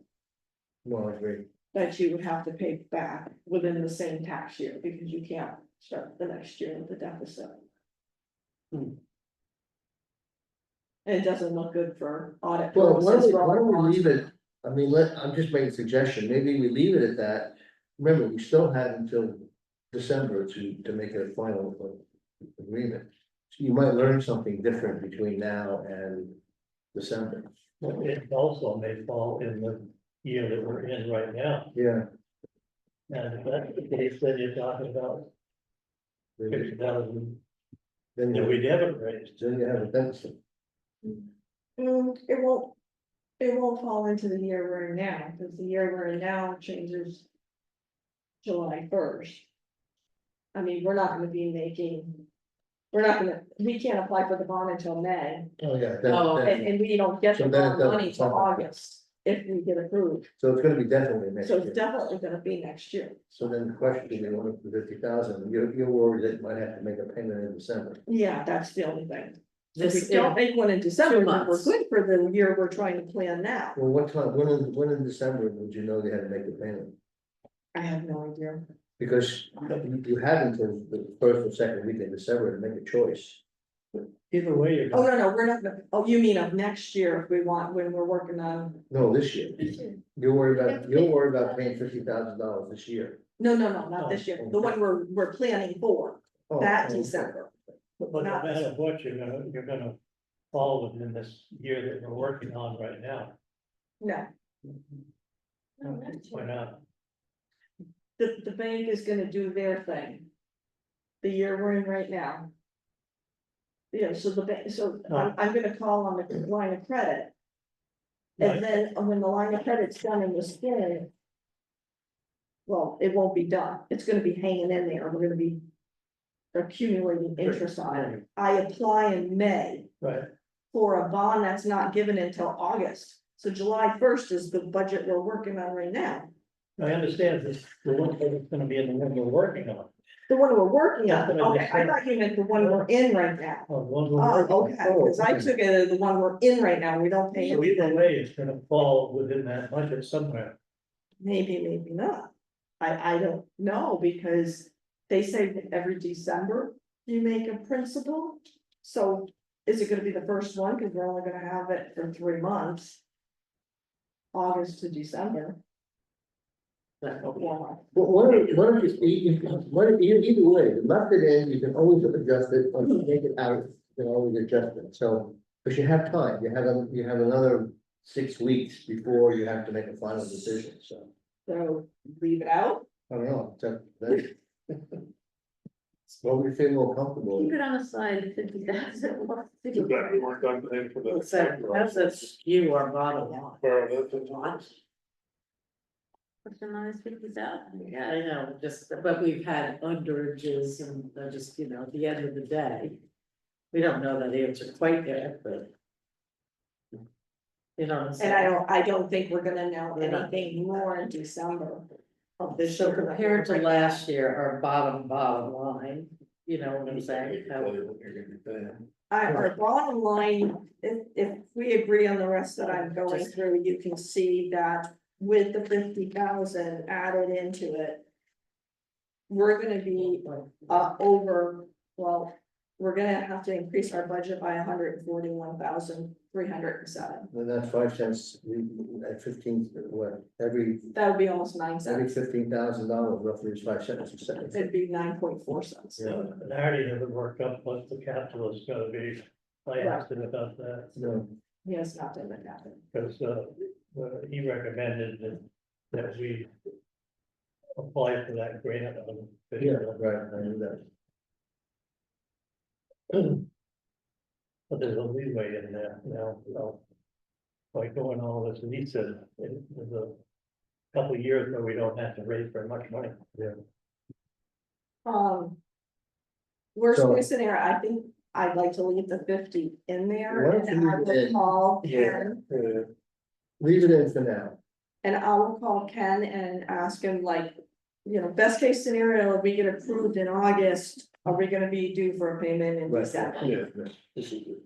Well, I agree. that you would have to pay back within the same tax year, because you can't start the next year with a deficit. Hmm. And it doesn't look good for audit. Well, why purposes. don't we leave it, I mean, I'm just making a suggestion, maybe we leave it at that. Remember, we still have until December to make a final agreement. So you might learn something different between now and December. Well, it also may fall in the year that we're in right now. Yeah. And if that's the case, then you're talking about 50,000 Then that we haven't raised. you have a deficit. It won't fall into the year we're in now, because the year we're in now changes. July 1st. I mean, we're not gonna be making. We can't apply for the bond until May, Oh, yeah. and we don't get So the then it bond doesn't money till fall. August, if we get approved, So it's gonna be definitely next so year. it's definitely gonna be next year. So then the question, you want the 50,000, you're worried that you might have to make a payment in December. Yeah, that's the only thing. If This we don't make one in December, then we're months. good for the year we're trying to plan now. Well, what time, when in December would you know they had to make the payment? I have no idea. Because you had until the first or second week in December to make a choice. Either way, you're Oh, gonna, no, we're not, oh, you mean of next year if we want, when we're working on, No, this year. You're worried about paying $50,000 this year. no, not this year, the one we're planning for, Oh, that okay. December. but no matter what, you're gonna fall within this year that we're working on right now. No, No, that's Why not? the bank is gonna do their thing. The year we're in right now. Yeah, so the bank, so I'm gonna call on the line of credit. Right. And then when the line of credit's done in the spring. Well, it won't be done, it's gonna be hanging in there, we're gonna be. Accumulating interest on it, I apply in May Right, for a bond that's not given until August. So July 1st is the budget we're working on right now, I understand this, the one that's gonna be in the one we're working on. the one we're working on, That's what I okay, just I said. thought you meant the one we're in right now. Oh, the one we're Oh, working on. okay, because I took it as the one we're in right now, we don't pay So either anything, way, it's gonna fall within that budget somewhere. maybe not. I don't know, because they say that every December you make a principal. So is it gonna be the first one, because we're only gonna have it for 3 months? August to December. But, Yeah. Well, either way, the left it in, you can always adjust it, or you take it out, you can always adjust it, so. But you have time, you have another 6 weeks before you have to make a final decision, so, So leave it out. I don't know, so that's. What we feel more comfortable. Keep it on the side, 50,000. Too bad we weren't done today for the. so how's that skew our bottom line? Well, that's a- What's the minus 50,000? Yeah, I know, just, but we've had underages and just, you know, at the end of the day. We don't know that answer quite yet, but. You know what I'm And saying? I don't think we're gonna know We're not. anything more in December of this So year. compared to last year, our bottom line, you know what I'm saying? How- Our bottom line, if we agree on the rest that I'm going through, you can see that with the 50,000 added into it. We're gonna be over, well, we're gonna have to increase our budget by 141,307. And that's 5 cents, at 15, what, every That would be almost 9 cents, $15,000 roughly is 5 cents a second. it'd be 9.4 cents. Yeah, and I already haven't worked up what the capital is gonna be. I asked him about that, No, He has not done that happen. because, he recommended that we apply for that grant. yeah, right, I knew that. But there's a leeway in there, you know, so. By doing all this, and he said, there's a couple of years where we don't have to raise very much money. Yeah. Worst So- case scenario, I think I'd like to leave the 50 in there Why don't and you I leave it will in? call Yeah. Ken. Leave it in for now. And I will call Ken and ask him like, you know, best case scenario, if we get approved in August, are we gonna be due for a payment in Right. December? Yeah. This is good.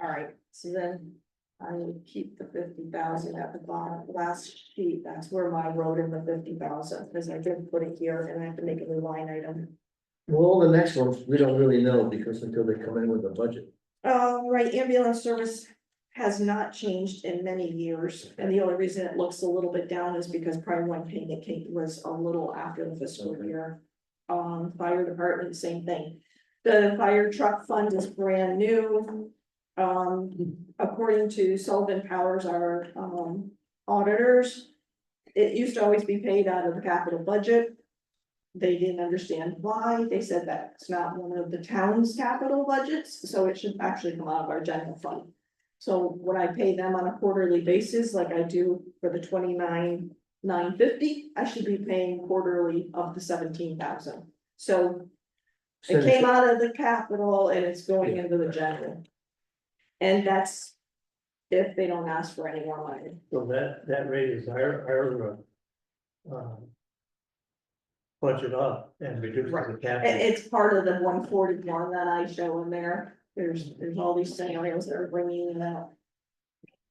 Alright, so then I will keep the 50,000 at the bottom, last sheet, that's where I wrote in the 50,000, because I didn't put it here and I have to make a new line item. Well, the next ones, we don't really know because until they come in with a budget. Right, ambulance service has not changed in many years, and the only reason it looks a little bit down is because probably one payment was a little after the fiscal year. Fire department, same thing. The fire truck fund is brand new. According to Sullivan Powers, our auditors, it used to always be paid out of the capital budget. They didn't understand why. They said that it's not one of the town's capital budgets, so it should actually come out of our general fund. So when I pay them on a quarterly basis, like I do for the 29,950, I should be paying quarterly of the 17,000. So it came out of the capital and it's going into the general. And that's if they don't ask for any more money. So that raises our budget up and reduces the It- capital. it's part of the 141 that I show in there. There's all these scenarios that are bringing it out.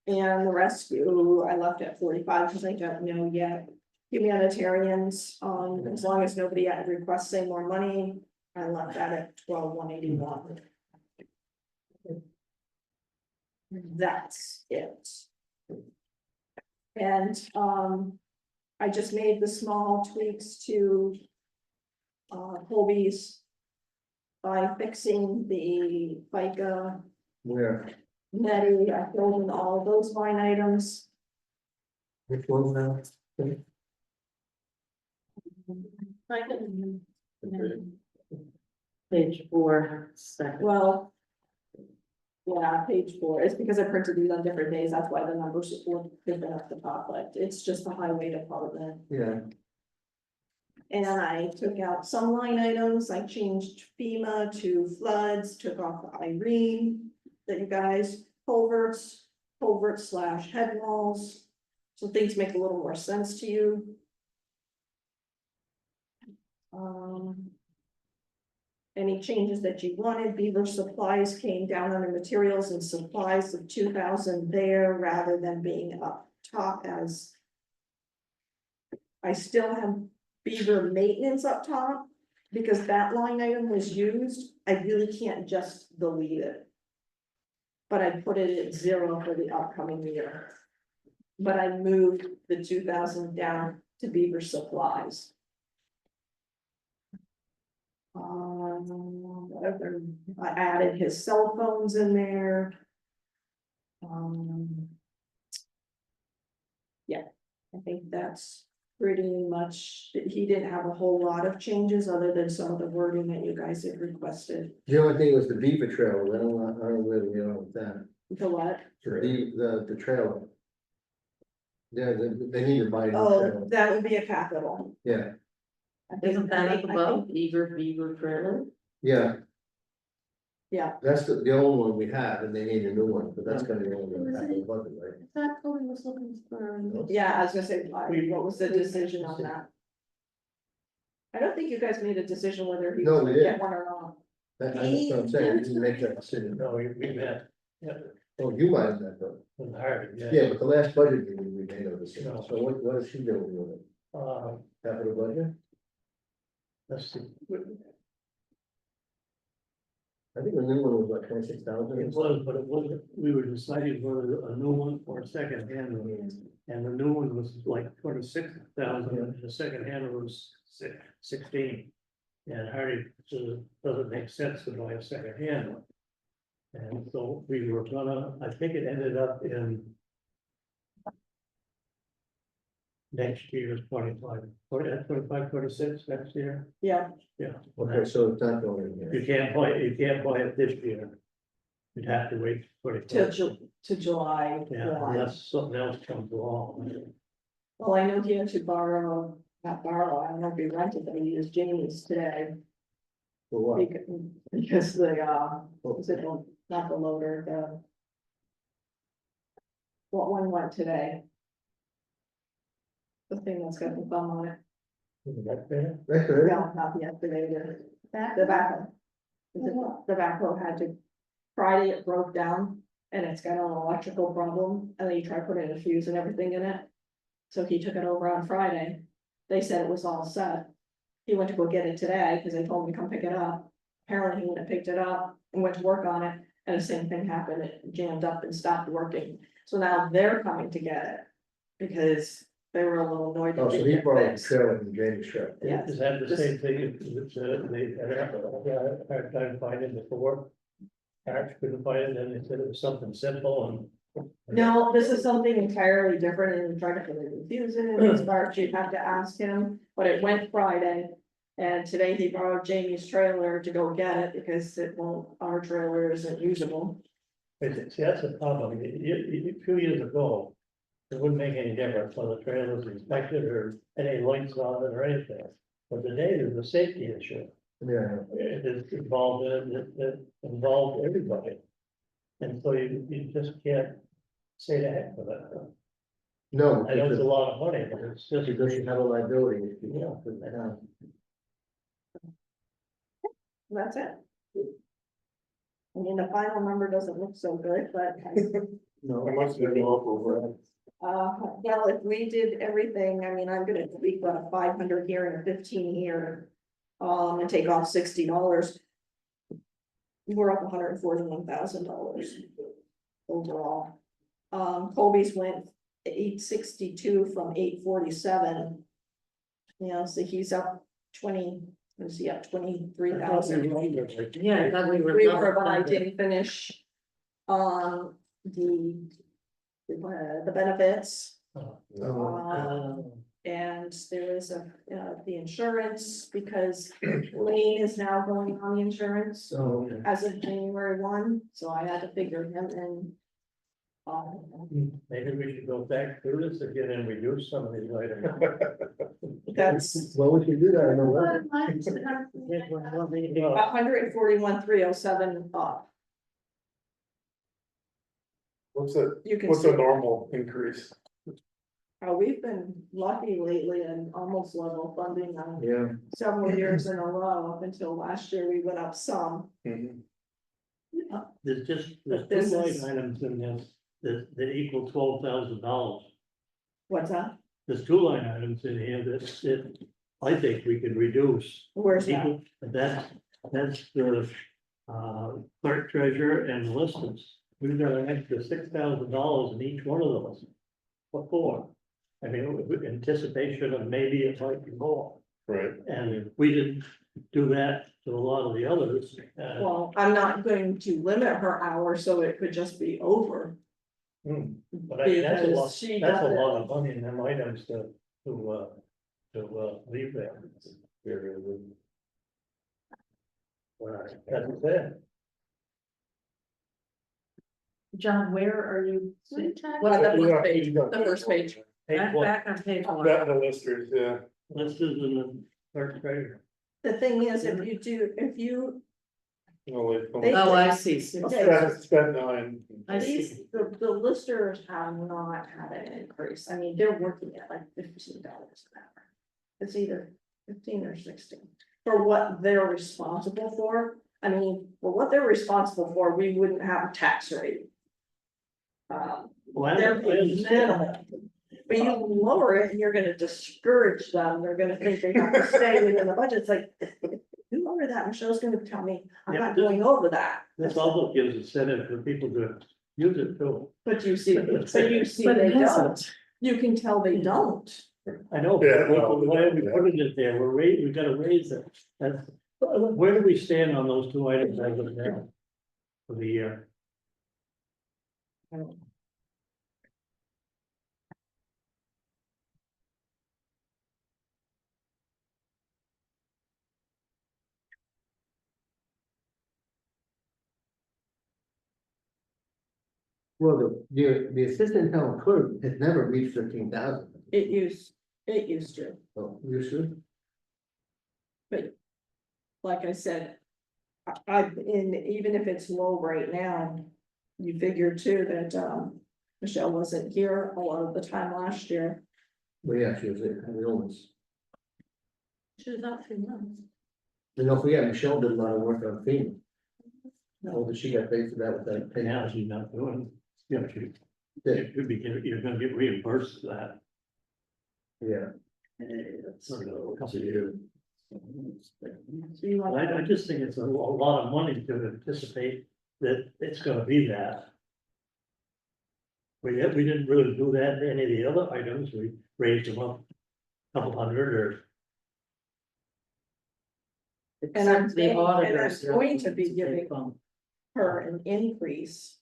And the rescue, I left at 45 because I don't know yet. Humanitarians, as long as nobody requests any more money, I left that at 12,181. That's it. And, I just made the small tweaks to Colby's by fixing the FICA, Where, Netty, I filled in all of those line items. which one now? I can. Page 4, second. Well. Yeah, page 4, it's because I printed these on different days, that's why the numbers were different at the top, but it's just the highway department. Yeah, And I took out some line items, I changed FEMA to floods, took off the Irene. That you guys, culverts slash head walls. So things make a little more sense to you. Any changes that you wanted, Beaver supplies came down under materials and supplies of 2,000 there rather than being up top as. I still have Beaver maintenance up top, because that line item was used, I really can't just delete it. But I put it at 0 for the upcoming year. But I moved the 2,000 down to Beaver supplies. Whatever, I added his cell phones in there. Yeah, I think that's pretty much, he didn't have a whole lot of changes other than some of the wording that you guys had requested. the only thing was the beaver trail, I don't know where we are with that, The what? the trailer. Yeah, they need to buy a new Oh, trailer, that would be a capital. yeah, I think- Isn't that I up think- above, Beaver trailer? yeah. Yeah. That's the old one we have, and they need a new one, but that's gonna be only a couple of bucks, right? I thought Chloe was looking for. Yeah, I was gonna say, what was the decision on that? I don't think you guys made a decision whether he No, was we gonna didn't. get one or not. That's what I'm saying, we didn't make that decision. No, we met, yeah, Oh, you might have that, though. with Harvey, yeah. Yeah, but the last budget meeting, we made a decision, No. so what is she doing with it? Capital budget? Let's see, I think the new one was like 26,000. it was, but it wasn't, we were deciding whether a new one or a second hand one. And the new one was like 26,000, and the second hand was 16. And Hardy said it doesn't make sense to buy a second hand one. And so we were gonna, I think it ended up in next year's 25, 26 next year. Yeah, Okay, so it's not going in here. You can't buy it this year. You'd have to wait for it. to July. Yeah, unless something else comes along. Well, I know he had to borrow, not borrow, I don't know if he rented, but he used Jamie's today. For what? Because the, what was it, not the loader, the. What one went today? The thing that's got the thumb on it, That's it? no, not yesterday, the backhoe. The backhoe had to, Friday it broke down, and it's got an electrical problem, and then you try putting a fuse and everything in it. So he took it over on Friday, they said it was all set. He went to go get it today, because they told him to come pick it up, apparently he went and picked it up and went to work on it, and the same thing happened, it jammed up and stopped working. So now they're coming to get it, because they were a little annoyed. Oh, that so they he didn't borrowed the fix. trailer from James' trailer. Yeah. Is that the same thing, it's, they, hard time finding before? Eric couldn't find it, and they said it was something simple and. No, this is something entirely different and trying to confuse it, and as far as you'd have to ask him, but it went Friday. And today he borrowed Jamie's trailer to go get it because it won't, our trailer isn't usable. See, that's the problem, a few years ago, it wouldn't make any difference whether the trailer was inspected or any lights on it or anything. But today there's a safety issue, Yeah, it is involved, it involved everybody. And so you just can't say the heck with it. no, I know it's a because lot of money, but it's just. you have a liability. If you Yeah. put that out. That's it. I mean, the final number doesn't look so good, but. No. How much did it go up over? Well, if we did everything, I mean, I'm gonna tweak about 500 here and a 15 here. And take off $60. We're up $141,000 overall. Colby's went 862 from 847. You know, so he's up 20, is he up 23,000? Yeah, I thought we were. We were, but I didn't finish. The benefits. Oh, And there is the insurance, because Lane is now going on the insurance So, as of January 1, so I had to figure him in. Maybe we should go back through this again and reduce some of these items. That's well, we can do that in a way. $141,307 up. What's a, You can what's see, a normal increase? we've been lucky lately and almost level funding on Yeah, several years in a row. Up until last year, we went up some. Mhm. There's But this two line is- items in this that equal $12,000. What's that? There's two line items in here that I think we could reduce. Where's that? That's the clerk treasurer and listers. We've got an extra $6,000 in each one of those. What for? I mean, with anticipation of maybe it might be more. Right, And if we didn't do that to a lot of the others, Well, I'm not going to limit her hours, so it could just be over. but I mean, that's a lot, Because she that's a doesn't- lot of money in them items to leave there. very good. That's it. John, where are you? On the Yeah, first page, you got- the first page. Page Back, one, back on page one. That and the listers, yeah. listers and the clerk treasurer. The thing is, if you, No, like, They- Oh, I see. Okay. Spend 9. I see. these, the listers have not had an increase. I mean, they're working at like $15 an hour. It's either 15 or 16 for what they're responsible for. I mean, for what they're responsible for, we wouldn't have a tax rate. Well, I They're understand. minimal. But you lower it and you're gonna discourage them. They're gonna think they have to stay within the budget. It's like, if you lower that, Michelle's gonna tell me, I'm Yeah, not this- going over that. This also gives incentive for people to use it too. But you see, But they it don't. hasn't. You can tell they don't. I know, Yeah, but no, why are we yeah. putting it there? We gotta raise it. That's, where do we stand on those two items as of now? For the year? well, the assistant town clerk has never reached 15,000. It used to, Oh, you sure? but like I said. Even if it's low right now, you figure too that, Michelle wasn't here a lot of the time last year. Well, yeah, she was there, the illness. She was out 3 months. And don't forget, Michelle did a lot of work on FEMA. Oh, but she got paid for that with that. pay. Now she's not doing, you know, Yeah, you're gonna get reimbursed for that. yeah. For a couple of years. So you want I just think it's a lot of money to anticipate that it's gonna be that. We didn't really do that in any of the other items, we raised them up a couple hundred or. And I'm Except the saying- and I'm auditors. going to be giving- Bump. her an increase.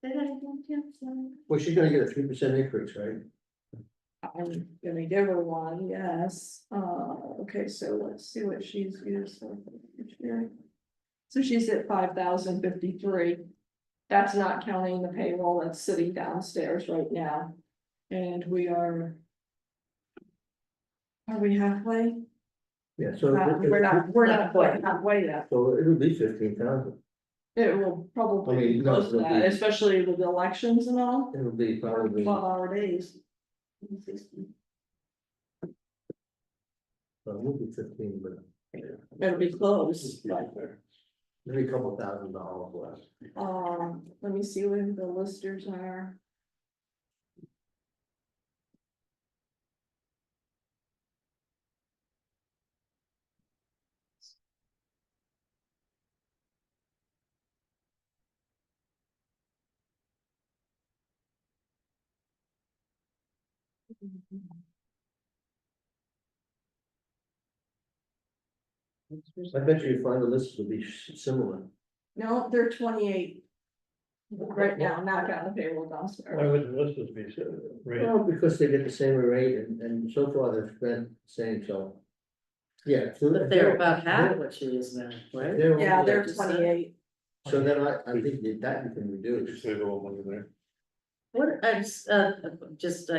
Say that again, Tim, sorry. Well, she's gonna get a 3% increase, right? I'm gonna give her one, yes. Okay, so let's see what she's used for each year. So she's at 5,053. That's not counting the payroll that's sitting downstairs right now. And we are. Are we halfway? Yeah, so. We're not quite halfway yet. So it'll be 15,000. It will probably I be mean, no, close to it'll that, be- especially with the elections and all, It'll be probably, 12-hour days. it will be 15, but It'll be close, but, maybe a couple $1,000 less. let me see where the listers are. I bet you find the list will be similar. No, they're 28. right now, not on the payroll downstairs. Why would the listers be raised? Well, because they get the same rate and so far they've spent the same, so. Yeah. so But they're about half what she is now, right? Yeah, they're just 28. So then I think that you can Just reduce. save a little money there. What, I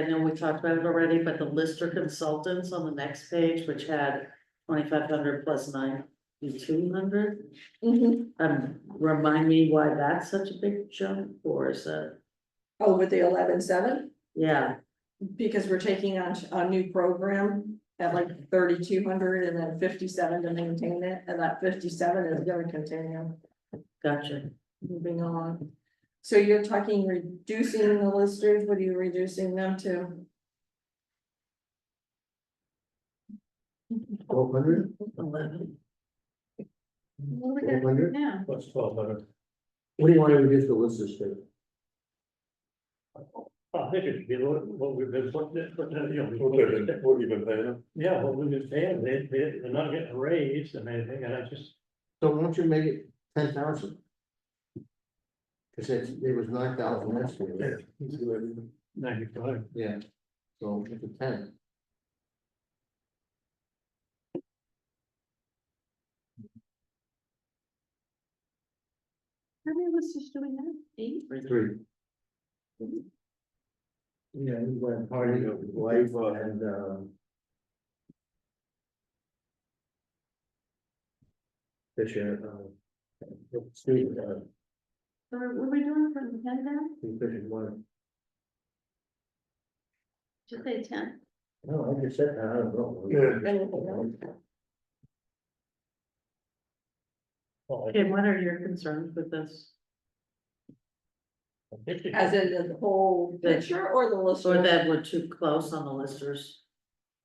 know we talked about it already, but the Lister consultants on the next page, which had 2,500 plus 9,200. Remind me why that's such a big jump, or is that, Oh, with the 11.7, yeah, because we're taking on a new program at like 3,200 and then 57 to maintain it, and that 57 is gonna continue. gotcha. Moving on. So you're talking reducing the listers, what are you reducing them to? 1,200? 11. What do we got 1,200? now? What's 1,200? What do you want to reduce the listers to? I think it should be what we've been putting, you know. What have you been paying them? Yeah, what we've been paying, they're not getting a raise and anything, and I just, So why don't you make it 10,000? Cause it was 9,000 last year, right? 95. Yeah, so make it 10. How many listers do we have? 8? 3. Yeah, we went party, wife and, Fisher, Steve, So what are we doing from the 10 down? Fisher one. Just say 10. No, I just said that, I don't know. Yeah. Anything else? Well, I Kim, what are your concerns with this? think it- As in the whole picture or the Or lister? that we're too close on the listers?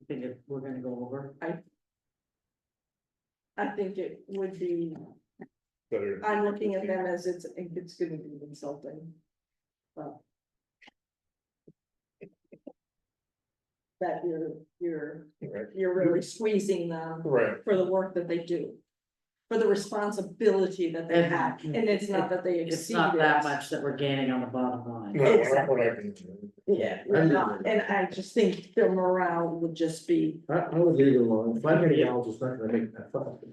I think if we're gonna go over. I think it would be, Better. I'm looking at them as it's gonna be consulting. But that Right. you're really squeezing them Right. for the work that they do. For the responsibility that they have, and it's not that they It's exceed not that it. much that we're gaining on the bottom line. No, we're not gonna- Yeah, we're not, and I just think their morale would just be, I would leave it alone, $500 is not gonna make,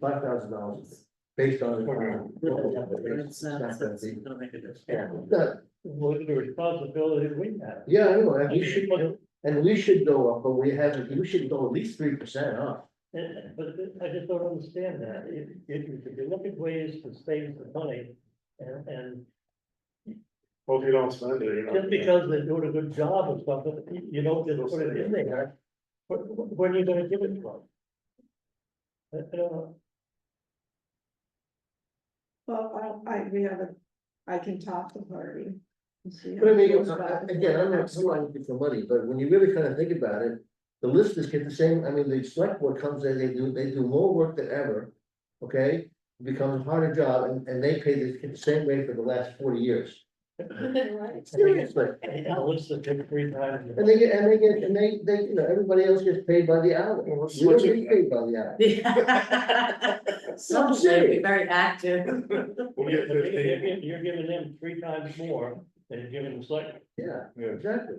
$5,000 based on. It's, It's not gonna be- gonna make a difference. Yeah, that- What are the responsibilities we have? yeah, I know, and we should go up, but we should go at least 3% up. But I just don't understand that. If you look at ways to save the money and Well, if you don't spend it, you're not. just because they're doing a good job or something, you don't just put it in there. When are you gonna give it to them? I don't know. well, I can talk to Harvey. and see how But I mean, it goes back. again, I'm not looking for money, but when you really kind of think about it, the listers get the same, I mean, the select board comes in, they do more work than ever. Okay, it becomes a harder job and they pay the same rate for the last 40 years. Seriously. Let's take 3 times. And they, you know, everybody else gets paid by the hour. Well, let's We don't switch it. get paid by the hour. Yeah. Some may be very active. We'll get 15. You're giving them 3 times more than you're giving the select. Yeah, Yeah. exactly.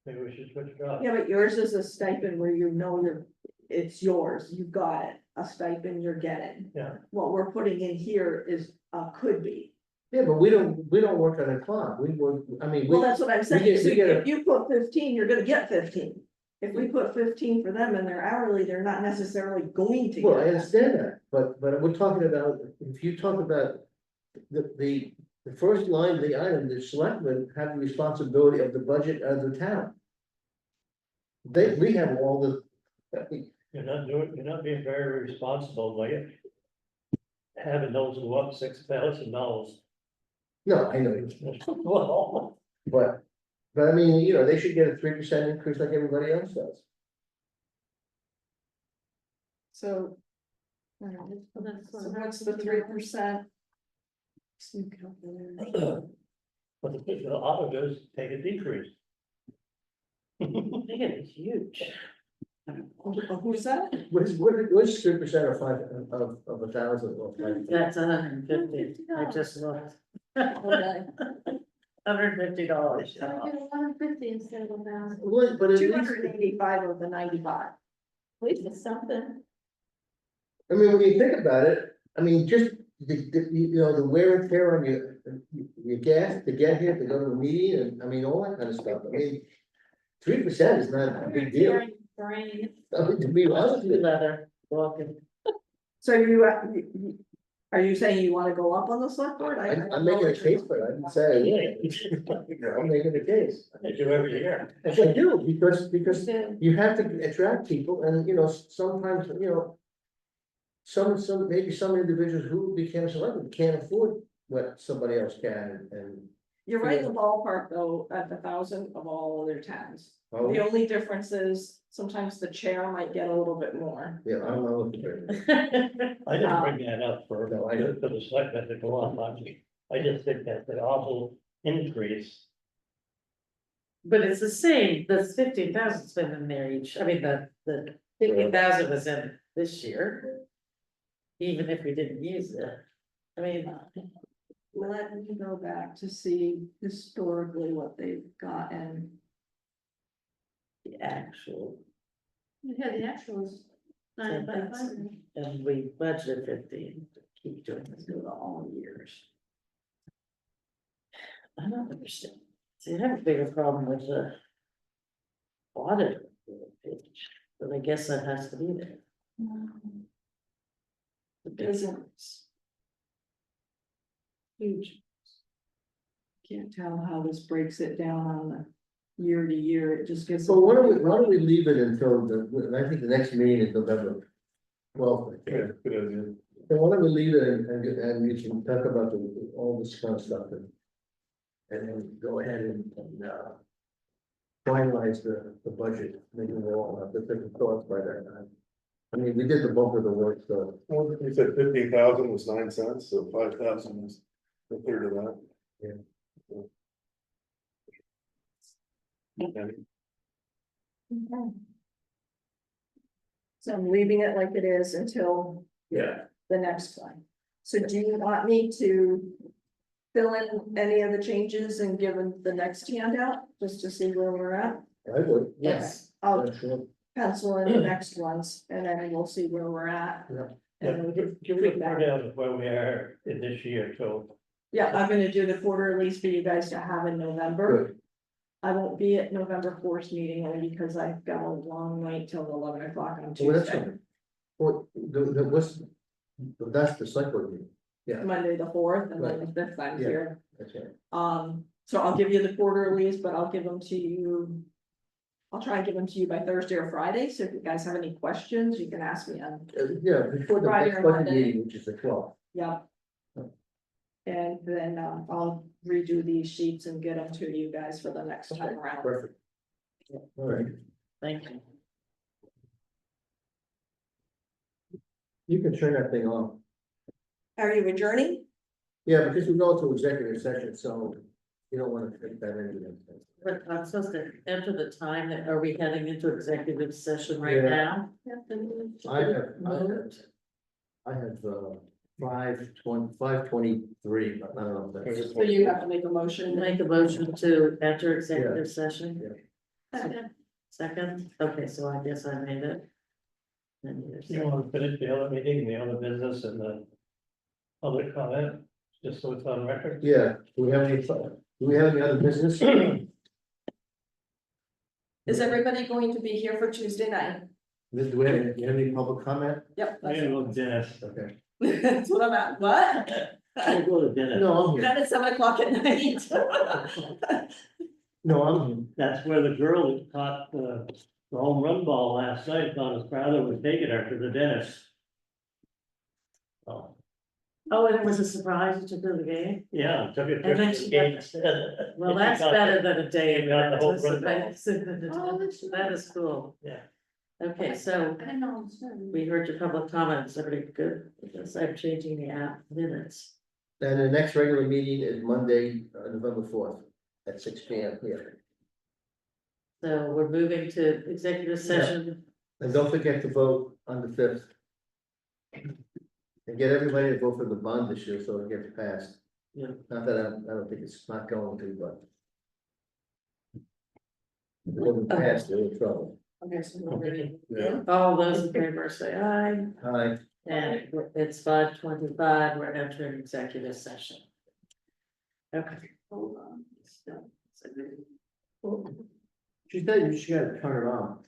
Maybe we should switch jobs. Yeah, but yours is a stipend where you know it's yours, you got it, a stipend you're getting. Yeah. What we're putting in here is, could be. Yeah, but we don't work on a clock. We work, I mean, Well, we, that's what I'm we saying, get- so we get a- if you put 15, you're gonna get 15. If we put 15 for them and they're hourly, they're not necessarily going to. well, I get that. understand that, but we're talking about, if you talk about the first line of the item, the selectmen have the responsibility of the budget of the town. We have all the, You're not being very responsible, like having those go up $6,000. no, I know, Well, but I mean, you know, they should get a 3% increase like everybody else does. So. So what's the 3%? but the auditors take a decrease. They get it huge. Who's that? What's 3% of 1,000 or 5? That's 150. I just looked. Okay. $150. So I get 150 instead of 1,000. Well, but at Two least, hundred and eighty-five of the 95. At least it's something. I mean, when you think about it, I mean, just you know, the wear and tear on your gas to get here, to go to a meeting, and I mean, all that kind of stuff, I mean. 3% is not a big deal, Brain. I mean, to be honest with you. Leather, walking. So are you saying you wanna go up on the select board? I don't I'm know making a what you're- case for it, I didn't say I would. I'm making a case. I do every year. Yes, I do, because So, you have to attract people, and you know, sometimes, you know. Maybe some individuals who became selected can't afford what somebody else can, and. You're right in the ballpark though, at 1,000 of all other towns. Oh, The only difference is sometimes the chair might get a little bit more. yeah, I'm not looking for it. I didn't bring that up for, No, I don't. for the selectmen to go on, I just think that's an awful increase. But it's the same, the 15,000's been in there each, I mean, the 15,000 was in this year. Even if we didn't use it, I mean, Let me go back to see historically what they've gotten. the actual, yeah, the actual is 9,500. and we budgeted 15, to keep doing this. Through all years. I don't understand, see, I have a bigger problem with the audit page, but I guess that has to be there. The Business. Huge. Can't tell how this breaks it down on the year to year, it just gives. So why don't we leave it until I think the next meeting is November 12th. Yeah, good idea. So why don't we leave it and we can talk about all this kind of stuff and. And then go ahead and finalize the budget, maybe we'll all have different thoughts by that time. I mean, we did the bulk of the work, so. Well, you said 15,000 was 9 cents, so 5,000 was a third of that. Yeah. Okay. So I'm leaving it like it is until Yeah. the next one. So do you want me to fill in any of the changes and give them the next handout, just to see where we're at? I would. Yes, I'll Yeah, sure. pencil in the next ones, and then we'll see where we're at. Yeah. And then we can Give me a feedback. rundown of where we are in this year, so. Yeah, I'm gonna do the quarterlies for you guys to have in November. Good. I won't be at November 4th meeting only because I've got a long night till 11 o'clock on Well, that's Tuesday. fine. Well, that's the cycle meeting. Yeah, Monday, the 4th, and then the 5th I'm Yeah. here. that's right. So I'll give you the quarterlies, but I'll give them to you. I'll try and give them to you by Thursday or Friday, so if you guys have any questions, you can ask me on, Yeah, before the Friday next or budget Monday. meeting, which is the 12th. yeah. And then I'll redo these sheets and get them to you guys for the next time around. Perfect. All right, thank you. you can turn that thing on. Are you adjourning? Yeah, because we go to executive session, so you don't want to take that into. But I'm supposed to enter the time, that are we heading into executive session right Yeah. now? I have 5:23, but I don't know if that's. So you have to make a motion. Make a motion to enter executive session? Okay. Second, okay, so I guess I made it. And you're You want to finish the other meeting, the other business and the public comment, just so it's on record? Yeah, do we have any other business? Is everybody going to be here for Tuesday night? Do we have any public comment? Yep. I gotta go to dentist. Okay. That's what I'm at, what? I gotta go to dentist. No, I'm here. Then at 7 o'clock at night. No, I'm here. That's where the girl that caught the home run ball last night, thought his father was taking her to the dentist. Oh, Oh, and it was a surprise, you took her to the game? yeah, took a And trip then to the she game got- instead. Well, that's better than a day in Got the whole Memphis. Oh, that's That is cool. Yeah. Okay, so I know, sorry. we heard your public comments, everybody good? Because I'm changing the app minutes. And the next regular meeting is Monday, November 4th at 6 p.m. here. So we're moving to executive session. And don't forget to vote on the 5th. And get everybody to vote for the bond issue so it gets passed. Not that I don't think it's not going to, but. If it wasn't passed, they're in trouble. Okay, so we're ready. Yeah. All those in favor say aye, Hi, and it's 5:25, we're entering executive session. Okay. Hold on. she said you should turn it on.